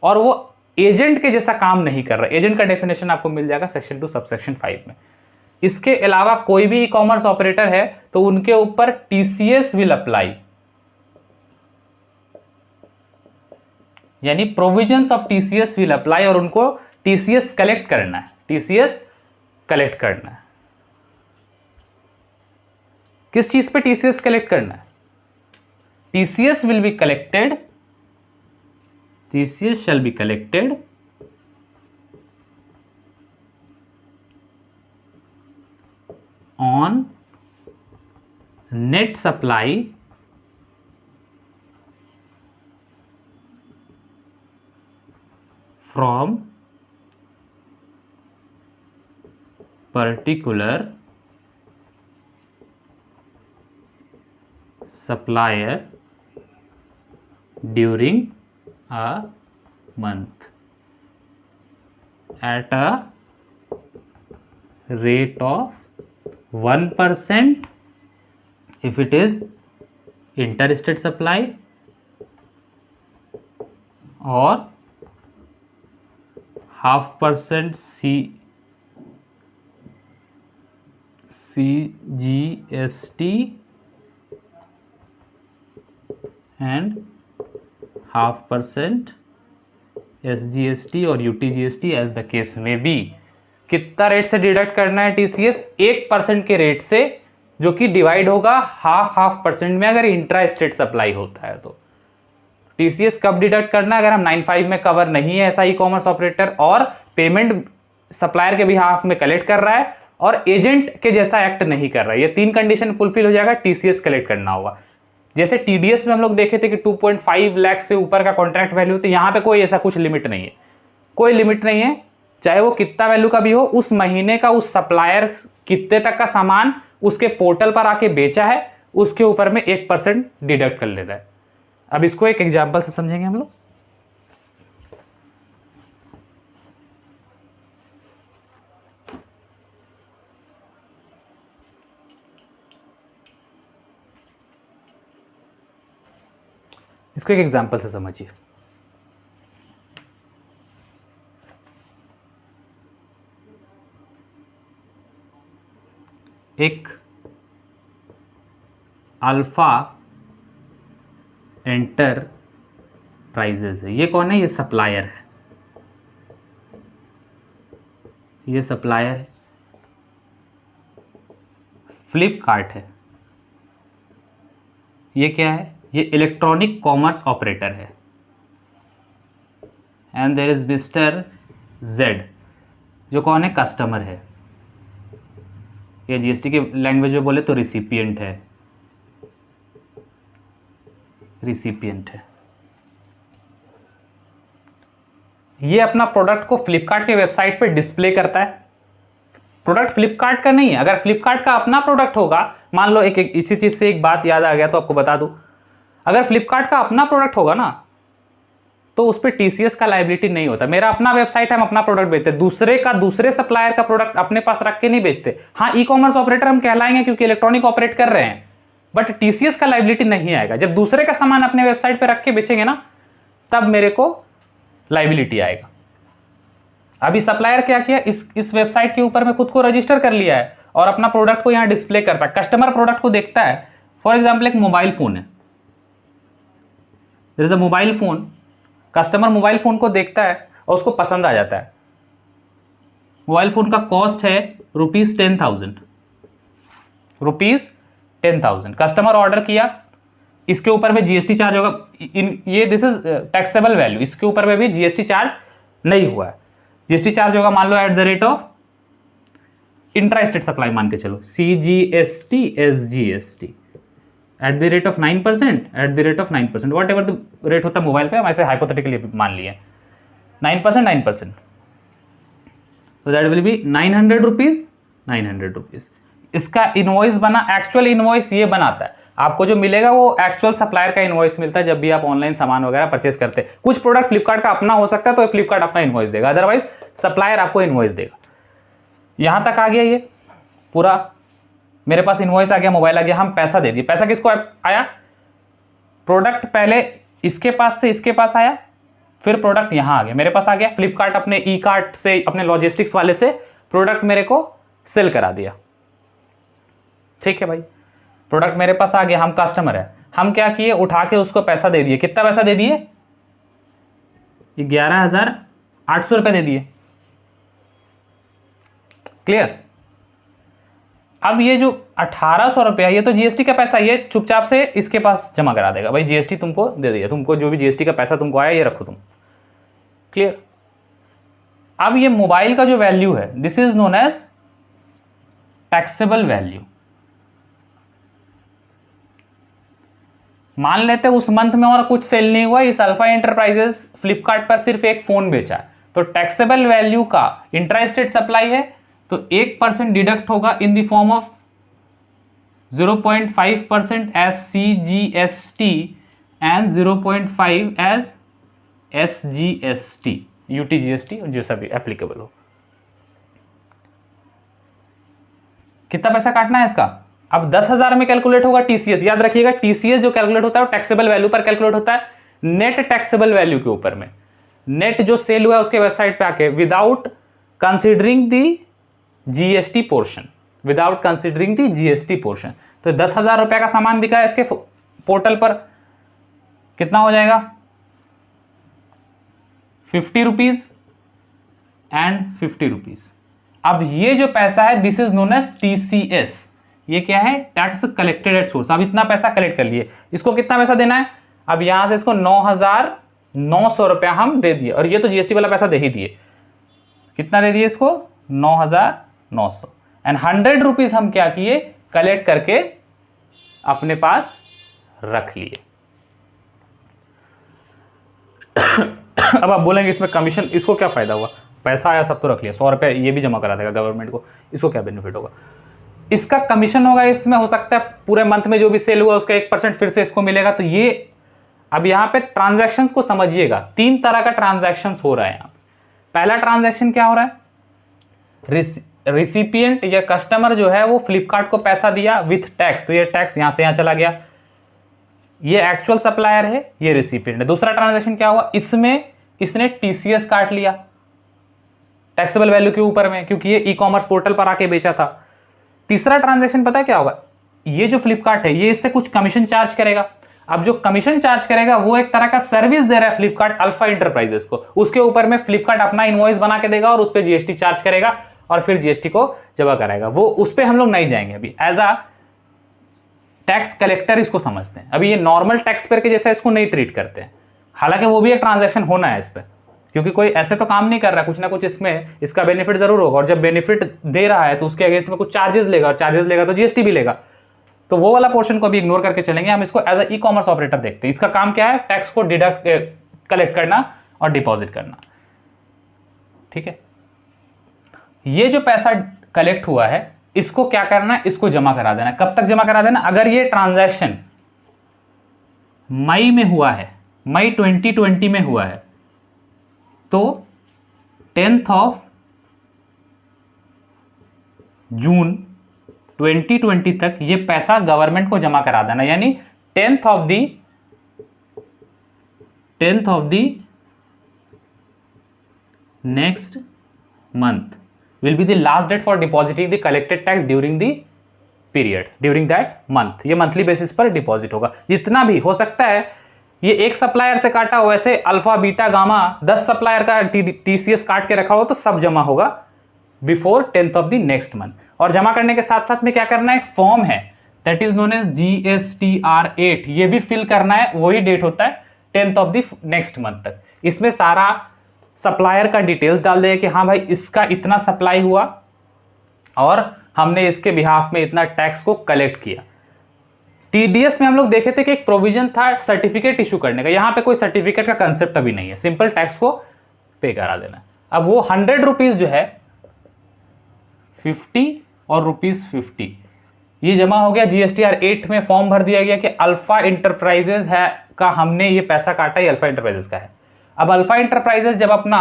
S1: और वो एजेंट के जैसा काम नहीं कर रहा। एजेंट का डेफिनेशन आपको मिल जाएगा सेक्शन 2 सबसेक्शन 5 में। इसके अलावा कोई भी ई कॉमर्स ऑपरेटर है तो उनके ऊपर टीसीएस विल अप्लाई, यानी provisions of TCS will apply, और उनको टीसीएस कलेक्ट करना है, टीसीएस कलेक्ट करना है। किस चीज पे टीसीएस कलेक्ट करना है? TCS will be collected, TCS shall be collected on net supply from particular supplier during a month at a rate of 1% if it is interstate supply, or 0.5% CGST and 0.5% SGST और UTGST as the case में B. कितना rate से deduct करना है TCS? 1% के rate से, जो कि डिवाइड होगा 0.5% में अगर इंट्रा स्टेट सप्लाई होता है। तो टीसीएस कब डिडक्ट करना है? अगर हम 9(5) में कवर नहीं है ऐसा ई कॉमर्स ऑपरेटर, और पेमेंट सप्लायर के बिहाफ में कलेक्ट कर रहा है, और एजेंट के जैसा एक्ट नहीं कर रहा है। ये 3 कंडीशन फुलफिल हो जाएगा, टीसीएस कलेक्ट करना होगा। जैसे टीडीएस में हम लोग देखे थे कि 2.5 लाख से ऊपर का कॉन्ट्रैक्ट वैल्यू, तो यहाँ पे कोई ऐसा कुछ लिमिट नहीं है, कोई लिमिट नहीं है, चाहे वो कितना वैल्यू का भी हो। उस महीने का उस सप्लायर कितने तक का सामान उसके पोर्टल पर आके बेचा है, उसके ऊपर में 1% डिडक्ट कर लेना है। अब इसको एक एग्जाम्पल से समझेंगे हम लोग। इसको एक एग्जांपल से समझिए। एक अल्फा एंटरप्राइजेज है, ये कौन है? ये सप्लायर है, ये सप्लायर है। फ्लिपकार्ट है, ये क्या है? ये इलेक्ट्रॉनिक कॉमर्स ऑपरेटर है। And there is mister Z, जो कौन है? कस्टमर है। ये जीएसटी के लैंग्वेज में बोले तो रिसिपिएंट है, रिसिपिएंट है। ये अपना प्रोडक्ट को फ्लिपकार्ट के वेबसाइट पे डिस्प्ले करता है। प्रोडक्ट फ्लिपकार्ट का नहीं है। अगर फ्लिपकार्ट का अपना प्रोडक्ट होगा, मान लो एक इसी चीज से एक बात याद आ गया तो आपको बता दूं, अगर फ्लिपकार्ट का अपना प्रोडक्ट होगा ना तो उस पर टीसीएस का लायबिलिटी नहीं होता। मेरा अपना वेबसाइट है, हम अपना प्रोडक्ट बेचते हैं, दूसरे सप्लायर का प्रोडक्ट अपने पास रख के नहीं बेचते। हाँ, ई कॉमर्स ऑपरेटर हम कहलाएंगे क्योंकि इलेक्ट्रॉनिक ऑपरेट कर रहे हैं, बट टीसीएस का लायबिलिटी नहीं आएगा। जब दूसरे का सामान अपने वेबसाइट पे रख के बेचेंगे ना, तब मेरे को लायबिलिटी आएगा। अभी सप्लायर क्या किया, इस वेबसाइट के ऊपर में खुद को रजिस्टर कर लिया है और अपना प्रोडक्ट को यहां डिस्प्ले करता है। कस्टमर प्रोडक्ट को देखता है। फॉर एग्जाम्पल एक मोबाइल फोन है, there is a mobile phone. Customer mobile phone को देखता है और उसको पसंद आ जाता है। मोबाइल फोन का कॉस्ट है ₹10,000, ₹10,000। कस्टमर ऑर्डर किया, इसके ऊपर में जीएसटी चार्ज होगा। ये दिस इज टैक्सेबल वैल्यू, इसके ऊपर में भी जीएसटी चार्ज नहीं हुआ है। जीएसटी चार्ज होगा मान लो at the rate of intra state supply, मान के चलो CGST SGST at the rate of 9%, at the rate of 9%, whatever the rate होता है मोबाइल पे, हम ऐसे हाइपोथेटिकली मान लिए 9%, तो that will be 900 rupees, 900 rupees. इसका इनवॉइस बना, एक्चुअल इनवॉइस ये बनाता है। आपको जो मिलेगा वो एक्चुअल सप्लायर का इनवॉइस मिलता है जब भी आप ऑनलाइन सामान वगैरह परचेस करते हैं। कुछ प्रोडक्ट फ्लिपकार्ट का अपना हो सकता है तो फ्लिपकार्ट अपना इनवॉइस देगा, अदरवाइज सप्लायर आपको इनवॉइस देगा। यहां तक आ गया, ये पूरा मेरे पास इनवॉइस आ गया, मोबाइल आ गया, हम पैसा दे दिए। पैसा किसको आया? प्रोडक्ट पहले इसके पास से इसके पास आया, फिर प्रोडक्ट यहां आ गया, मेरे पास आ गया। फ्लिपकार्ट अपने ई कार्ट से, अपने लॉजिस्टिक्स वाले से प्रोडक्ट मेरे को सेल करा दिया। ठीक है भाई, प्रोडक्ट मेरे पास आ गया, हम कस्टमर है, हम क्या किए, उठा के उसको पैसा दे दिए। कितना पैसा दे दिए? 11,800 रुपए दे दिए। क्लियर? अब ये जो 1,800 रुपया, ये तो जीएसटी का पैसा, ये चुपचाप से इसके पास जमा करा देगा। भाई जीएसटी तुमको दे दिया, तुमको जो भी जीएसटी का पैसा तुमको आया ये रखो तुम। क्लियर? अब ये मोबाइल का जो वैल्यू है, this is known as taxable value. मान लेते उस मंथ में और कुछ सेल नहीं हुआ, इस अल्फा एंटरप्राइजेस फ्लिपकार्ट पर सिर्फ एक फोन बेचा, तो टैक्सेबल वैल्यू का इंट्रा स्टेट सप्लाई है तो 1% डिडक्ट होगा in the form of 0.5% as CGST and 0.5 as SGST, UTGST जो सभी एप्लीकेबल हो। कितना पैसा काटना है इसका? अब 10,000 में कैलकुलेट होगा टीसीएस। याद रखिएगा, टीसीएस जो कैलकुलेट होता है वो टैक्सेबल वैल्यू पर कैलकुलेट होता है, नेट टैक्सेबल वैल्यू के ऊपर में। नेट जो सेल हुआ है उसके वेबसाइट पे आके, without considering the GST portion, without considering the GST portion. तो 10,000 रुपए का सामान बिका है इसके पोर्टल पर, कितना हो जाएगा? 50 रुपीज एंड 50 रुपीज। अब ये जो पैसा है this is known as TCS. ये क्या है? Tax collected at source. अब इतना पैसा कलेक्ट कर लिए, इसको कितना पैसा देना है? अब यहां से इसको 9,900 रुपया हम दे दिए, और ये तो जीएसटी वाला पैसा दे ही दिए। कितना दे दिए इसको? 9,900। एंड 100 रुपीज हम क्या किए? कलेक्ट करके अपने पास रख लिए। अब आप बोलेंगे इसमें कमीशन, इसको क्या फायदा हुआ? पैसा आया, सब तो रख लिया, 100 रुपये ये भी जमा करा देगा गवर्नमेंट को, इसको क्या बेनिफिट होगा? इसका कमीशन होगा, इसमें हो सकता है पूरे मंथ में जो भी सेल हुआ उसका 1% फिर से इसको मिलेगा। तो ये अब यहाँ पे ट्रांजैक्शंस को समझिएगा, 3 तरह का ट्रांजैक्शंस हो रहा है यहाँ। पहला ट्रांजैक्शन क्या हो रहा है? रिसिपिएंट या कस्टमर जो है वो फ्लिपकार्ट को पैसा दिया विथ टैक्स, तो ये टैक्स यहाँ से यहाँ चला गया। ये एक्चुअल सप्लायर है, ये रिसिपिएंट है। दूसरा ट्रांजैक्शन क्या हुआ, इसमें इसने टीसीएस काट लिया टैक्सेबल वैल्यू के ऊपर में, क्योंकि ये ई कॉमर्स पोर्टल पर आके बेचा था। तीसरा ट्रांजैक्शन पता है क्या होगा, ये जो फ्लिपकार्ट है ये इससे कुछ कमीशन चार्ज करेगा। अब जो कमीशन चार्ज करेगा वो एक तरह का सर्विस दे रहा है फ्लिपकार्ट अल्फा इंटरप्राइजेस को, उसके ऊपर में फ्लिपकार्ट अपना इनवॉइस बना के देगा और उस पर जीएसटी चार्ज करेगा और फिर जीएसटी को जमा कराएगा। वो उस पर हम लोग नहीं जाएंगे अभी, एज अ टैक्स कलेक्टर इसको समझते हैं। अभी ये नॉर्मल टैक्स पेयर के जैसा इसको नहीं ट्रीट करते हैं, हालांकि वो भी एक ट्रांजैक्शन होना है इस पर, क्योंकि कोई ऐसे तो काम नहीं कर रहा, कुछ ना कुछ इसमें इसका बेनिफिट जरूर होगा, और जब बेनिफिट दे रहा है तो उसके अगेंस्ट में कुछ चार्जेस लेगा, और चार्जेस लेगा तो जीएसटी भी लेगा। तो वो वाला पोर्शन को भी इग्नोर करके चलेंगे, हम इसको as a e commerce operator देखते हैं। इसका काम क्या है, टैक्स को डिडक्ट कलेक्ट करना और डिपॉजिट करना। ठीक है, ये जो पैसा कलेक्ट हुआ है इसको क्या करना है, इसको जमा करा देना। कब तक जमा करा देना, अगर ये ट्रांजैक्शन मई में हुआ है, मई 2020 में हुआ है, तो 10th ऑफ जून 2020 तक ये पैसा गवर्नमेंट को जमा करा देना। यानी 10th of the next month will be the last date for depositing the collected tax during the period, during that month। ये मंथली बेसिस पर डिपॉजिट होगा, जितना भी हो सकता है। ये एक सप्लायर से काटा हो, वैसे अल्फा बीटा गामा 10 सप्लायर का टीसीएस काट के रखा हो तो सब जमा होगा before 10th of the next month. और जमा करने के साथ साथ में क्या करना है, एक फॉर्म है that is known as GSTR8, ये भी फिल करना है। वही डेट होता है 10th of the next month तक। इसमें सारा सप्लायर का डिटेल्स डाल देगा कि हाँ भाई इसका इतना सप्लाई हुआ और हमने इसके बिहाफ में इतना टैक्स को कलेक्ट किया। टीडीएस में हम लोग देखे थे कि एक प्रोविजन था सर्टिफिकेट इशू करने का, यहाँ पे कोई सर्टिफिकेट का कंसेप्ट अभी नहीं है, सिंपल टैक्स को पे करा देना। अब वो 100 रुपीज जो है 50 और ₹50 ये जमा हो गया। GSTR8 में फॉर्म भर दिया गया कि अल्फा इंटरप्राइजेज है का हमने ये पैसा काटा, ये अल्फा इंटरप्राइजेज का है। अब अल्फा इंटरप्राइजेज जब अपना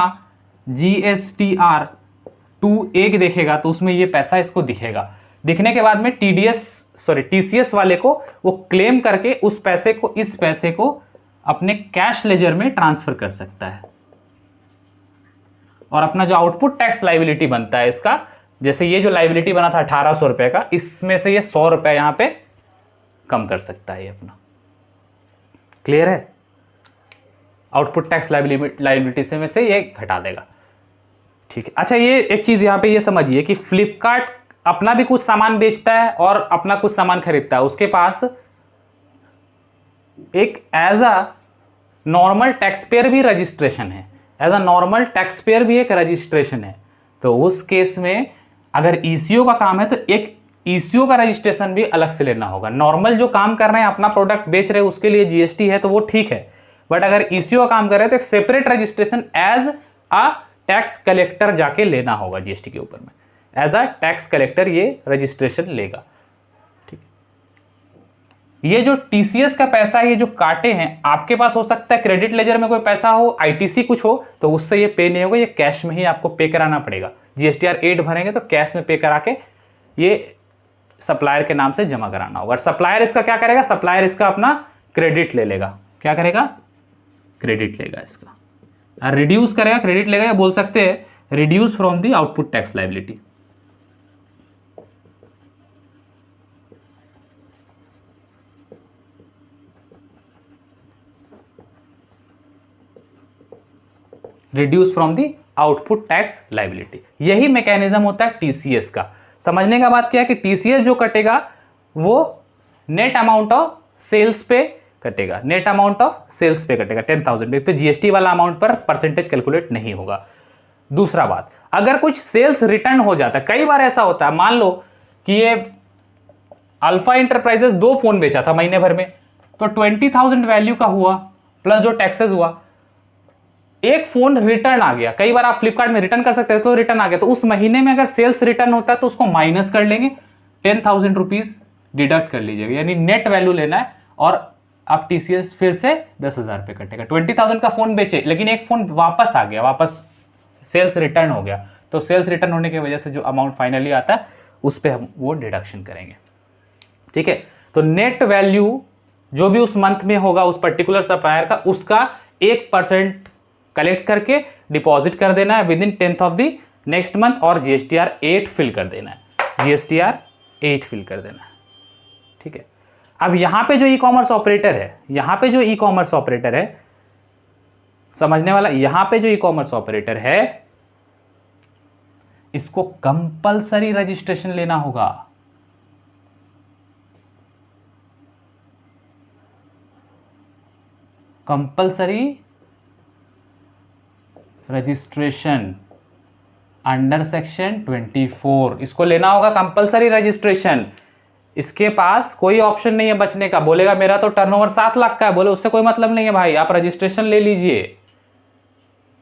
S1: GSTR2 देखेगा तो उसमें ये पैसा इसको दिखेगा। दिखने के बाद में TCS वाले को वो क्लेम करके उस पैसे को, इस पैसे को अपने कैश लेजर में ट्रांसफर कर सकता है। और अपना जो आउटपुट टैक्स लाइबिलिटी बनता है इसका, जैसे ये जो लाइबिलिटी बना था 1800 रुपए का, इसमें से ये 100 रुपए यहां पे कम कर सकता है ये अपना। क्लियर है, आउटपुट टैक्स लाइबिलिटी से में से ये घटा देगा। ठीक है, अच्छा ये एक चीज यहां पे ये समझिए कि फ्लिपकार्ट अपना भी कुछ सामान बेचता है और अपना कुछ सामान खरीदता है। उसके पास एक as a normal tax payer भी रजिस्ट्रेशन है, as a normal tax payer भी एक रजिस्ट्रेशन है। तो उस केस में अगर ईसीओ का काम है तो एक ईसीओ का रजिस्ट्रेशन भी अलग से लेना होगा। नॉर्मल जो काम कर रहे हैं, अपना प्रोडक्ट बेच रहे हैं, उसके लिए जीएसटी है तो वो ठीक है, बट अगर ईसीओ का काम कर रहे हैं तो एक separate registration as a tax collector जाके लेना होगा जीएसटी के ऊपर में। एज अ टैक्स कलेक्टर ये रजिस्ट्रेशन लेगा। ठीक है, ये जो टीसीएस का पैसा है, ये जो काटे हैं, आपके पास हो सकता है क्रेडिट लेजर में कोई पैसा हो, आईटीसी कुछ हो, तो उससे ये पे नहीं होगा, ये कैश में ही आपको पे कराना पड़ेगा। GSTR8 भरेंगे तो कैश में पे करा के ये सप्लायर के नाम से जमा कराना होगा। सप्लायर इसका क्या करेगा, सप्लायर इसका अपना क्रेडिट ले लेगा। क्या करेगा, क्रेडिट लेगा इसका, रिड्यूस करेगा, क्रेडिट लेगा, या बोल सकते हैं reduce from the output tax liability. Reduce from the output tax liability, यही मैकेनिज्म होता है टीसीएस का। समझने का बात क्या है कि टीसीएस जो कटेगा वो नेट अमाउंट ऑफ सेल्स पे कटेगा, नेट अमाउंट ऑफ सेल्स पे कटेगा 10,000 पे। जीएसटी वाला अमाउंट पर परसेंटेज कैलकुलेट नहीं होगा। दूसरा बात, अगर कुछ सेल्स रिटर्न हो जाता है, कई बार ऐसा होता है, मान लो कि ये अल्फा इंटरप्राइजेस 2 फोन बेचा था महीने भर में, तो 20,000 वैल्यू का हुआ प्लस जो टैक्सेस हुआ, एक फोन रिटर्न आ गया। कई बार आप फ्लिपकार्ट में रिटर्न कर सकते हैं, तो रिटर्न आ गया, तो उस महीने में अगर सेल्स रिटर्न होता है तो उसको माइनस कर लेंगे, 10,000 रुपीज डिडक्ट कर लीजिएगा, यानी नेट वैल्यू लेना है। और आप टीसीएस फिर से 10,000 पे कटेगा। 20,000 का फोन बेचे, लेकिन एक फोन वापस आ गया, वापस सेल्स रिटर्न हो गया, तो सेल्स रिटर्न होने की वजह से जो अमाउंट फाइनली आता है उस पर हम वो डिडक्शन करेंगे। ठीक है, तो नेट वैल्यू जो भी उस मंथ में होगा उस पर्टिकुलर सप्लायर का, उसका 1% कलेक्ट करके डिपॉजिट कर देना है with in 10th of the next month, और GSTR 8 फिल कर देना है, GSTR 8 फिल कर देना है। ठीक है, अब यहां पे जो ई कॉमर्स ऑपरेटर है, यहां पे जो ई कॉमर्स ऑपरेटर है, समझने वाला, यहां पे जो ई कॉमर्स ऑपरेटर है इसको कंपलसरी रजिस्ट्रेशन लेना होगा। कंपलसरी रजिस्ट्रेशन अंडर सेक्शन 24, इसको लेना होगा कंपलसरी रजिस्ट्रेशन। इसके पास कोई ऑप्शन नहीं है बचने का। बोलेगा मेरा तो टर्नओवर 7 लाख का है, बोले उससे कोई मतलब नहीं है भाई, आप रजिस्ट्रेशन ले लीजिए।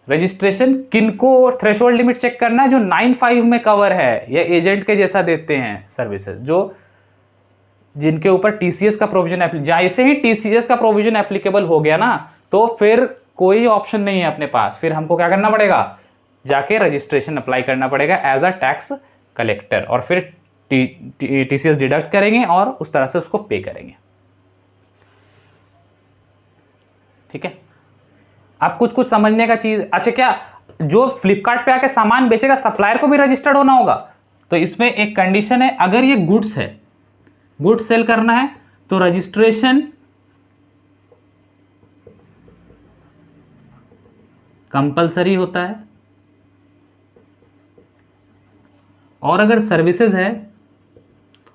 S1: रजिस्ट्रेशन किनको थ्रेशोल्ड लिमिट चेक करना है, जो 9(5) में कवर है, ये एजेंट के जैसा देते हैं सर्विसेज, जो जिनके ऊपर TCS का प्रोविजन, जैसे ही TCS का प्रोविजन एप्लीकेबल हो गया ना, तो फिर कोई ऑप्शन नहीं है अपने पास, फिर हमको क्या करना पड़ेगा, जाके रजिस्ट्रेशन अप्लाई करना पड़ेगा एज अ टैक्स कलेक्टर, और फिर TCS डिडक्ट करेंगे और उस तरह से उसको पे करेंगे। ठीक है, अब कुछ कुछ समझने का चीज। अच्छा, क्या जो फ्लिपकार्ट पे आके सामान बेचेगा सप्लायर को भी रजिस्टर्ड होना होगा? तो इसमें एक कंडीशन है, अगर ये गुड्स है, गुड्स सेल करना है, तो रजिस्ट्रेशन कंपलसरी होता है, और अगर सर्विसेज है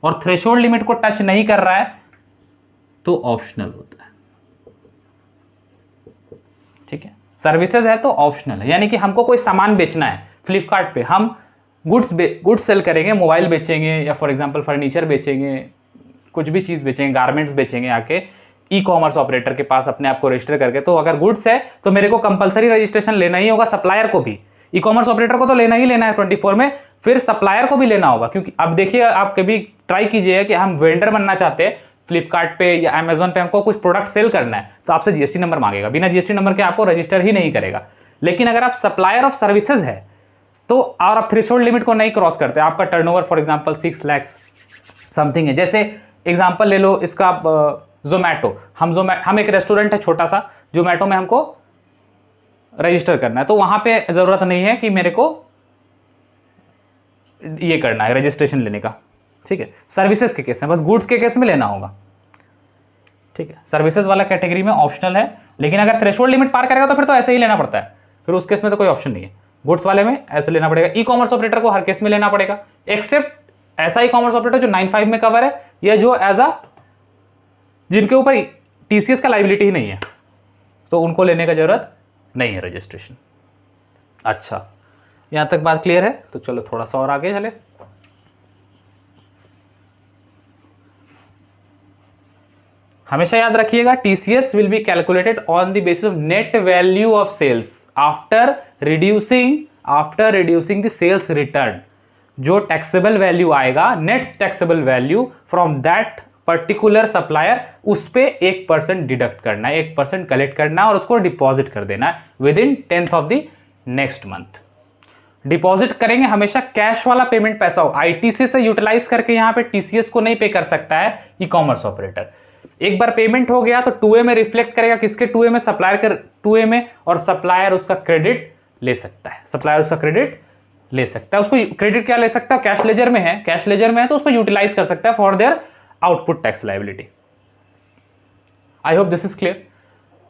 S1: और थ्रेशोल्ड लिमिट को टच नहीं कर रहा है तो ऑप्शनल होता है। ठीक है, सर्विसेज है तो ऑप्शनल है, यानी कि हमको कोई सामान बेचना है फ्लिपकार्ट पे, हम गुड्स सेल करेंगे, मोबाइल बेचेंगे या फॉर एग्जांपल फर्नीचर बेचेंगे, कुछ भी चीज बेचेंगे, गारमेंट्स बेचेंगे आके ई कॉमर्स ऑपरेटर के पास अपने आप को रजिस्टर करके, तो अगर गुड्स है तो मेरे को कंपलसरी रजिस्ट्रेशन लेना ही होगा, सप्लायर को भी, ई कॉमर्स ऑपरेटर को तो लेना ही लेना है 24 में, फिर सप्लायर को भी लेना होगा। क्योंकि अब देखिए, आप कभी ट्राई कीजिए कि हम वेंडर बनना चाहते हैं फ्लिपकार्ट पे या अमेजोन पे, हमको कुछ प्रोडक्ट सेल करना है, तो आपसे GST नंबर मांगेगा, बिना GST नंबर के आपको रजिस्टर ही नहीं करेगा। लेकिन अगर आप सप्लायर ऑफ सर्विसेज है तो, और आप थ्रेशोल्ड लिमिट को नहीं क्रॉस करते, आपका turnover for example 6 lakh something है, जैसे एग्जांपल ले लो इसका जोमैटो, हम एक रेस्टोरेंट है छोटा सा, जोमैटो में हमको रजिस्टर करना है, तो वहां पे जरूरत नहीं है कि मेरे को ये करना है रजिस्ट्रेशन लेने का। ठीक है, सर्विसेज के केस में, बस गुड्स के केस में लेना होगा। ठीक है, सर्विसेज वाला कैटेगरी में ऑप्शनल है, लेकिन अगर थ्रेशोल्ड लिमिट पार करेगा तो फिर तो ऐसे ही लेना पड़ता है, फिर उस केस में तो कोई ऑप्शन नहीं है। गुड्स वाले में ऐसे लेना पड़ेगा, ई कॉमर्स ऑपरेटर को हर केस में लेना पड़ेगा, एक्सेप्ट ऐसा ई कॉमर्स ऑपरेटर जो 9(5) में कवर है, या जो एज अ जिनके ऊपर TCS का लाइबिलिटी ही नहीं है, तो उनको लेने का जरूरत नहीं है रजिस्ट्रेशन। अच्छा, यहां तक बात क्लियर है? तो चलो थोड़ा सा और आगे चले। हमेशा याद रखिएगा, TCS will be calculated on the basis of net value of sales after reducing the sales return. जो टैक्सेबल वैल्यू आएगा, net taxable value from that particular supplier, उस पे 1% डिडक्ट करना है, 1% कलेक्ट करना है और उसको डिपॉजिट कर देना है with in 10th of the next month. Deposit करेंगे, हमेशा कैश वाला पेमेंट पैसा हो, ITC से यूटिलाइज करके यहाँ पे TCS को नहीं पे कर सकता है ई कॉमर्स ऑपरेटर। एक बार पेमेंट हो गया तो 2A में रिफ्लेक्ट करेगा, किसके 2A में, सप्लायर के 2A में, और सप्लायर उसका क्रेडिट ले सकता है, सप्लायर उसका क्रेडिट ले सकता है। उसको क्रेडिट क्या ले सकता है, कैश लेजर में है, कैश लेजर में है तो उसको यूटिलाइज कर सकता है for their output tax liability. I hope this is clear.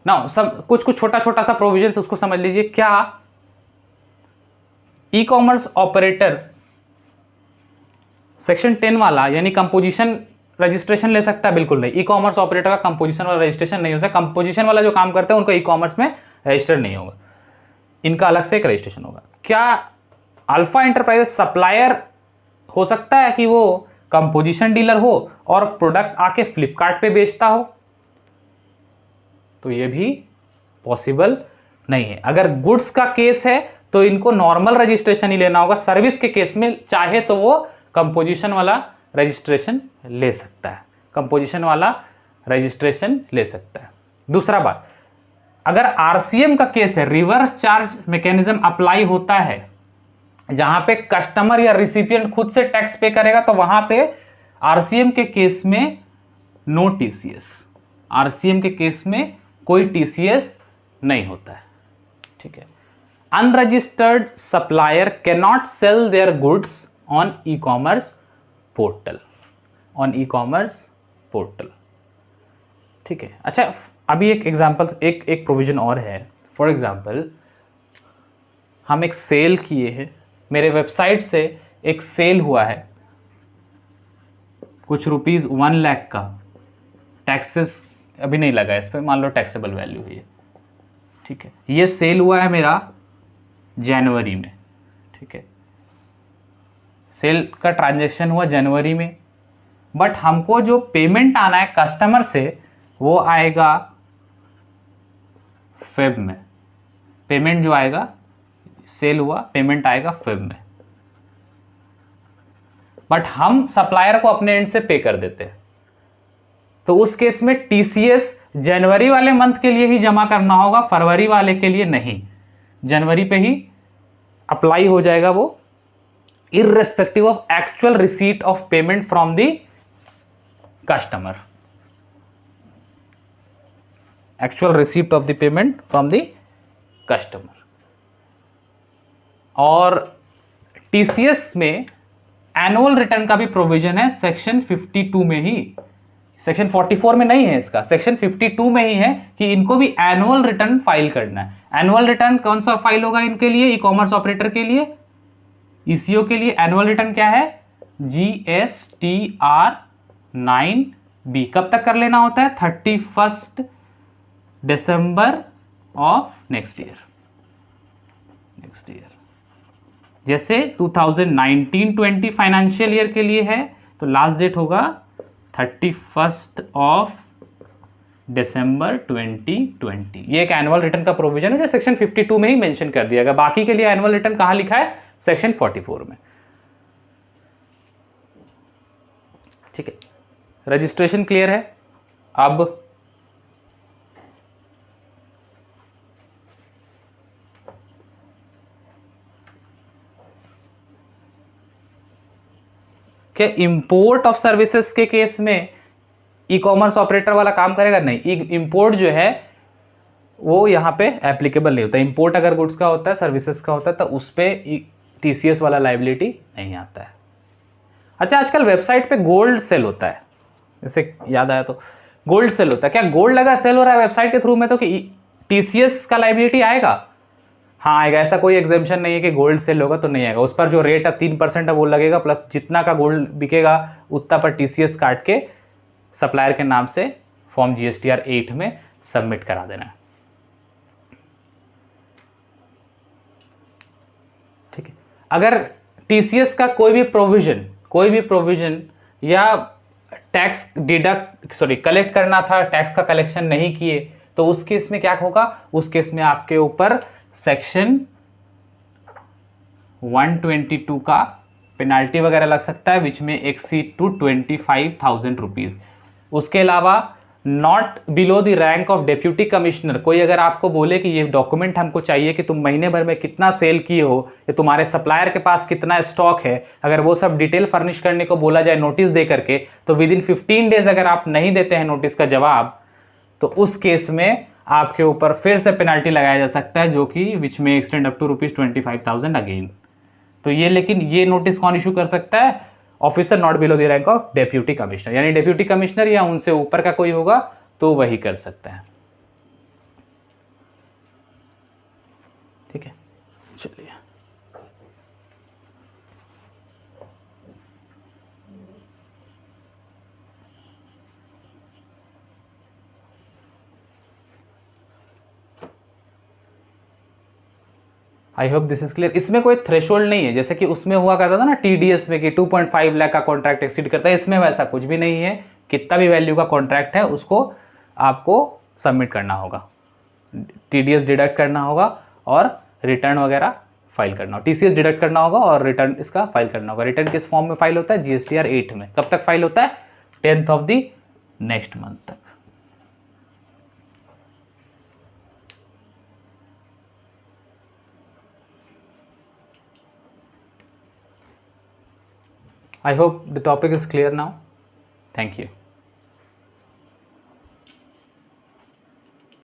S1: Now सब कुछ छोटा छोटा सा प्रोविजन उसको समझ लीजिए। क्या ई कॉमर्स ऑपरेटर सेक्शन 10 वाला यानी कंपोजिशन रजिस्ट्रेशन ले सकता है? बिल्कुल नहीं, ई कॉमर्स ऑपरेटर का कंपोजिशन वाला रजिस्ट्रेशन नहीं हो सकता। कंपोजिशन वाला जो काम करते हैं उनको ई कॉमर्स में रजिस्टर नहीं होगा, इनका अलग से एक रजिस्ट्रेशन होगा। क्या अल्फा एंटरप्राइजेज सप्लायर हो सकता है कि वो कंपोजिशन डीलर हो और प्रोडक्ट आके फ्लिपकार्ट पे बेचता हो? तो ये भी पॉसिबल नहीं है। अगर गुड्स का केस है तो इनको नॉर्मल रजिस्ट्रेशन ही लेना होगा, सर्विस के केस में चाहे तो वो कंपोजिशन वाला रजिस्ट्रेशन ले सकता है, कंपोजिशन वाला रजिस्ट्रेशन ले सकता है। दूसरा बात, अगर RCM का केस है, रिवर्स चार्ज मैकेनिज्म अप्लाई होता है, जहां पे कस्टमर या रिसिपिएंट खुद से टैक्स पे करेगा, तो वहां पे RCM के केस में नो TCS, आरसीएम के केस में कोई टीसीएस नहीं होता है, ठीक है। Unregistered supplier can not sell their goods on e commerce portal, on e commerce portal, ठीक है। अच्छा, अभी एक एग्जाम्पल, एक प्रोविजन और है। फॉर एग्जाम्पल, हम एक सेल किए हैं, मेरे वेबसाइट से एक सेल हुआ है कुछ रुपीज़ 1 लाख का, टैक्सेस अभी नहीं लगा इस पर, मान लो टैक्सेबल वैल्यू है ये, ठीक है। ये सेल हुआ है मेरा जनवरी में, ठीक है, सेल का ट्रांजैक्शन हुआ जनवरी में, बट हमको जो पेमेंट आना है कस्टमर से वो आएगा फेब में। पेमेंट जो आएगा, सेल हुआ, पेमेंट आएगा फेब में, बट हम सप्लायर को अपने एंड से पे कर देते हैं। तो उस केस में टीसीएस जनवरी वाले मंथ के लिए ही जमा करना होगा, फरवरी वाले के लिए नहीं। जनवरी पे ही अप्लाई हो जाएगा वो, irrespective of actual receipt of payment from the customer, actual receipt of the payment from the customer. और टीसीएस में एनुअल रिटर्न का भी प्रोविजन है सेक्शन 52 में ही, सेक्शन 44 में नहीं है इसका, सेक्शन 52 में ही है कि इनको भी एनुअल रिटर्न फाइल करना है। एनुअल रिटर्न कौन सा फाइल होगा इनके लिए, ई कॉमर्स ऑपरेटर के लिए, ईसीओ के लिए एनुअल रिटर्न क्या है, GSTR 9B। कब तक कर लेना होता है, 31 दिसंबर ऑफ नेक्स्ट ईयर। जैसे 2019-20 फाइनेंशियल ईयर के लिए है तो लास्ट डेट होगा 31 ऑफ दिसंबर 2020। ये एक एनुअल रिटर्न का प्रोविजन है जो सेक्शन 52 में ही मेंशन कर दिया गया। बाकी के लिए एनुअल रिटर्न कहां लिखा है, सेक्शन 44 में, ठीक है। रजिस्ट्रेशन क्लियर है। अब क्या इंपोर्ट ऑफ सर्विसेज के केस में ई कॉमर्स ऑपरेटर वाला काम करेगा, नहीं। इंपोर्ट जो है वो यहाँ पे एप्लीकेबल नहीं होता। इंपोर्ट अगर गुड्स का होता है, सर्विसेज का होता है, तो उस पर टीसीएस वाला लाइबिलिटी नहीं आता है। अच्छा, आजकल वेबसाइट पे गोल्ड सेल होता है, जैसे याद आया तो गोल्ड सेल होता है। क्या गोल्ड लगा सेल हो रहा है वेबसाइट के थ्रू में तो कि टीसीएस का लाइबिलिटी आएगा? हाँ आएगा, ऐसा कोई एग्जाम्पशन नहीं है कि गोल्ड सेल होगा तो नहीं आएगा। उस पर जो रेट है 3% है वो लगेगा, प्लस जितना का गोल्ड बिकेगा उतना पर टीसीएस काट के सप्लायर के नाम से फॉर्म GSTR 8 में सबमिट करा देना है, ठीक है। अगर टीसीएस का कोई भी प्रोविजन या टैक्स कलेक्ट करना था, टैक्स का कलेक्शन नहीं किए, तो उस केस में क्या होगा, उस केस में आपके ऊपर सेक्शन 122 का पेनाल्टी वगैरह लग सकता है, विच में एक्सीड टू 25,000 रुपीज। उसके अलावा not below the rank of deputy commissioner, कोई अगर आपको बोले कि ये डॉक्यूमेंट हमको चाहिए कि तुम महीने भर में कितना सेल किए हो या तुम्हारे सप्लायर के पास कितना स्टॉक है, अगर वो सब डिटेल फर्निश करने को बोला जाए नोटिस दे करके, तो विद इन 15 डेज अगर आप नहीं देते हैं नोटिस का जवाब, तो उस केस में आपके ऊपर फिर से पेनाल्टी लगाया जा सकता है, जो कि विच में एक्सटेंड अप टू ₹25,000 अगेन। तो ये, लेकिन ये नोटिस कौन इशू कर सकता है, officer not below the rank of deputy commissioner, यानी डेप्यूटी कमिश्नर या उनसे ऊपर का कोई होगा तो वही कर सकता है, ठीक है। चलिए, I hope this is clear. इसमें कोई थ्रेशोल्ड नहीं है, जैसे कि उसमें हुआ करता था ना टीडीएस में कि 2.5 लाख का कॉन्ट्रैक्ट एक्सीड करता है, इसमें वैसा कुछ भी नहीं है। कितना भी वैल्यू का कॉन्ट्रैक्ट है उसको आपको सबमिट करना होगा, टीडीएस डिडक्ट करना होगा और रिटर्न वगैरह फाइल करना होगा। टीसीएस डिडक्ट करना होगा और रिटर्न इसका फाइल करना होगा। रिटर्न किस फॉर्म में फाइल होता है, GSTR 8 में। कब तक फाइल होता है, 10th of the next month तक। I hope the topic is clear now. Thank you.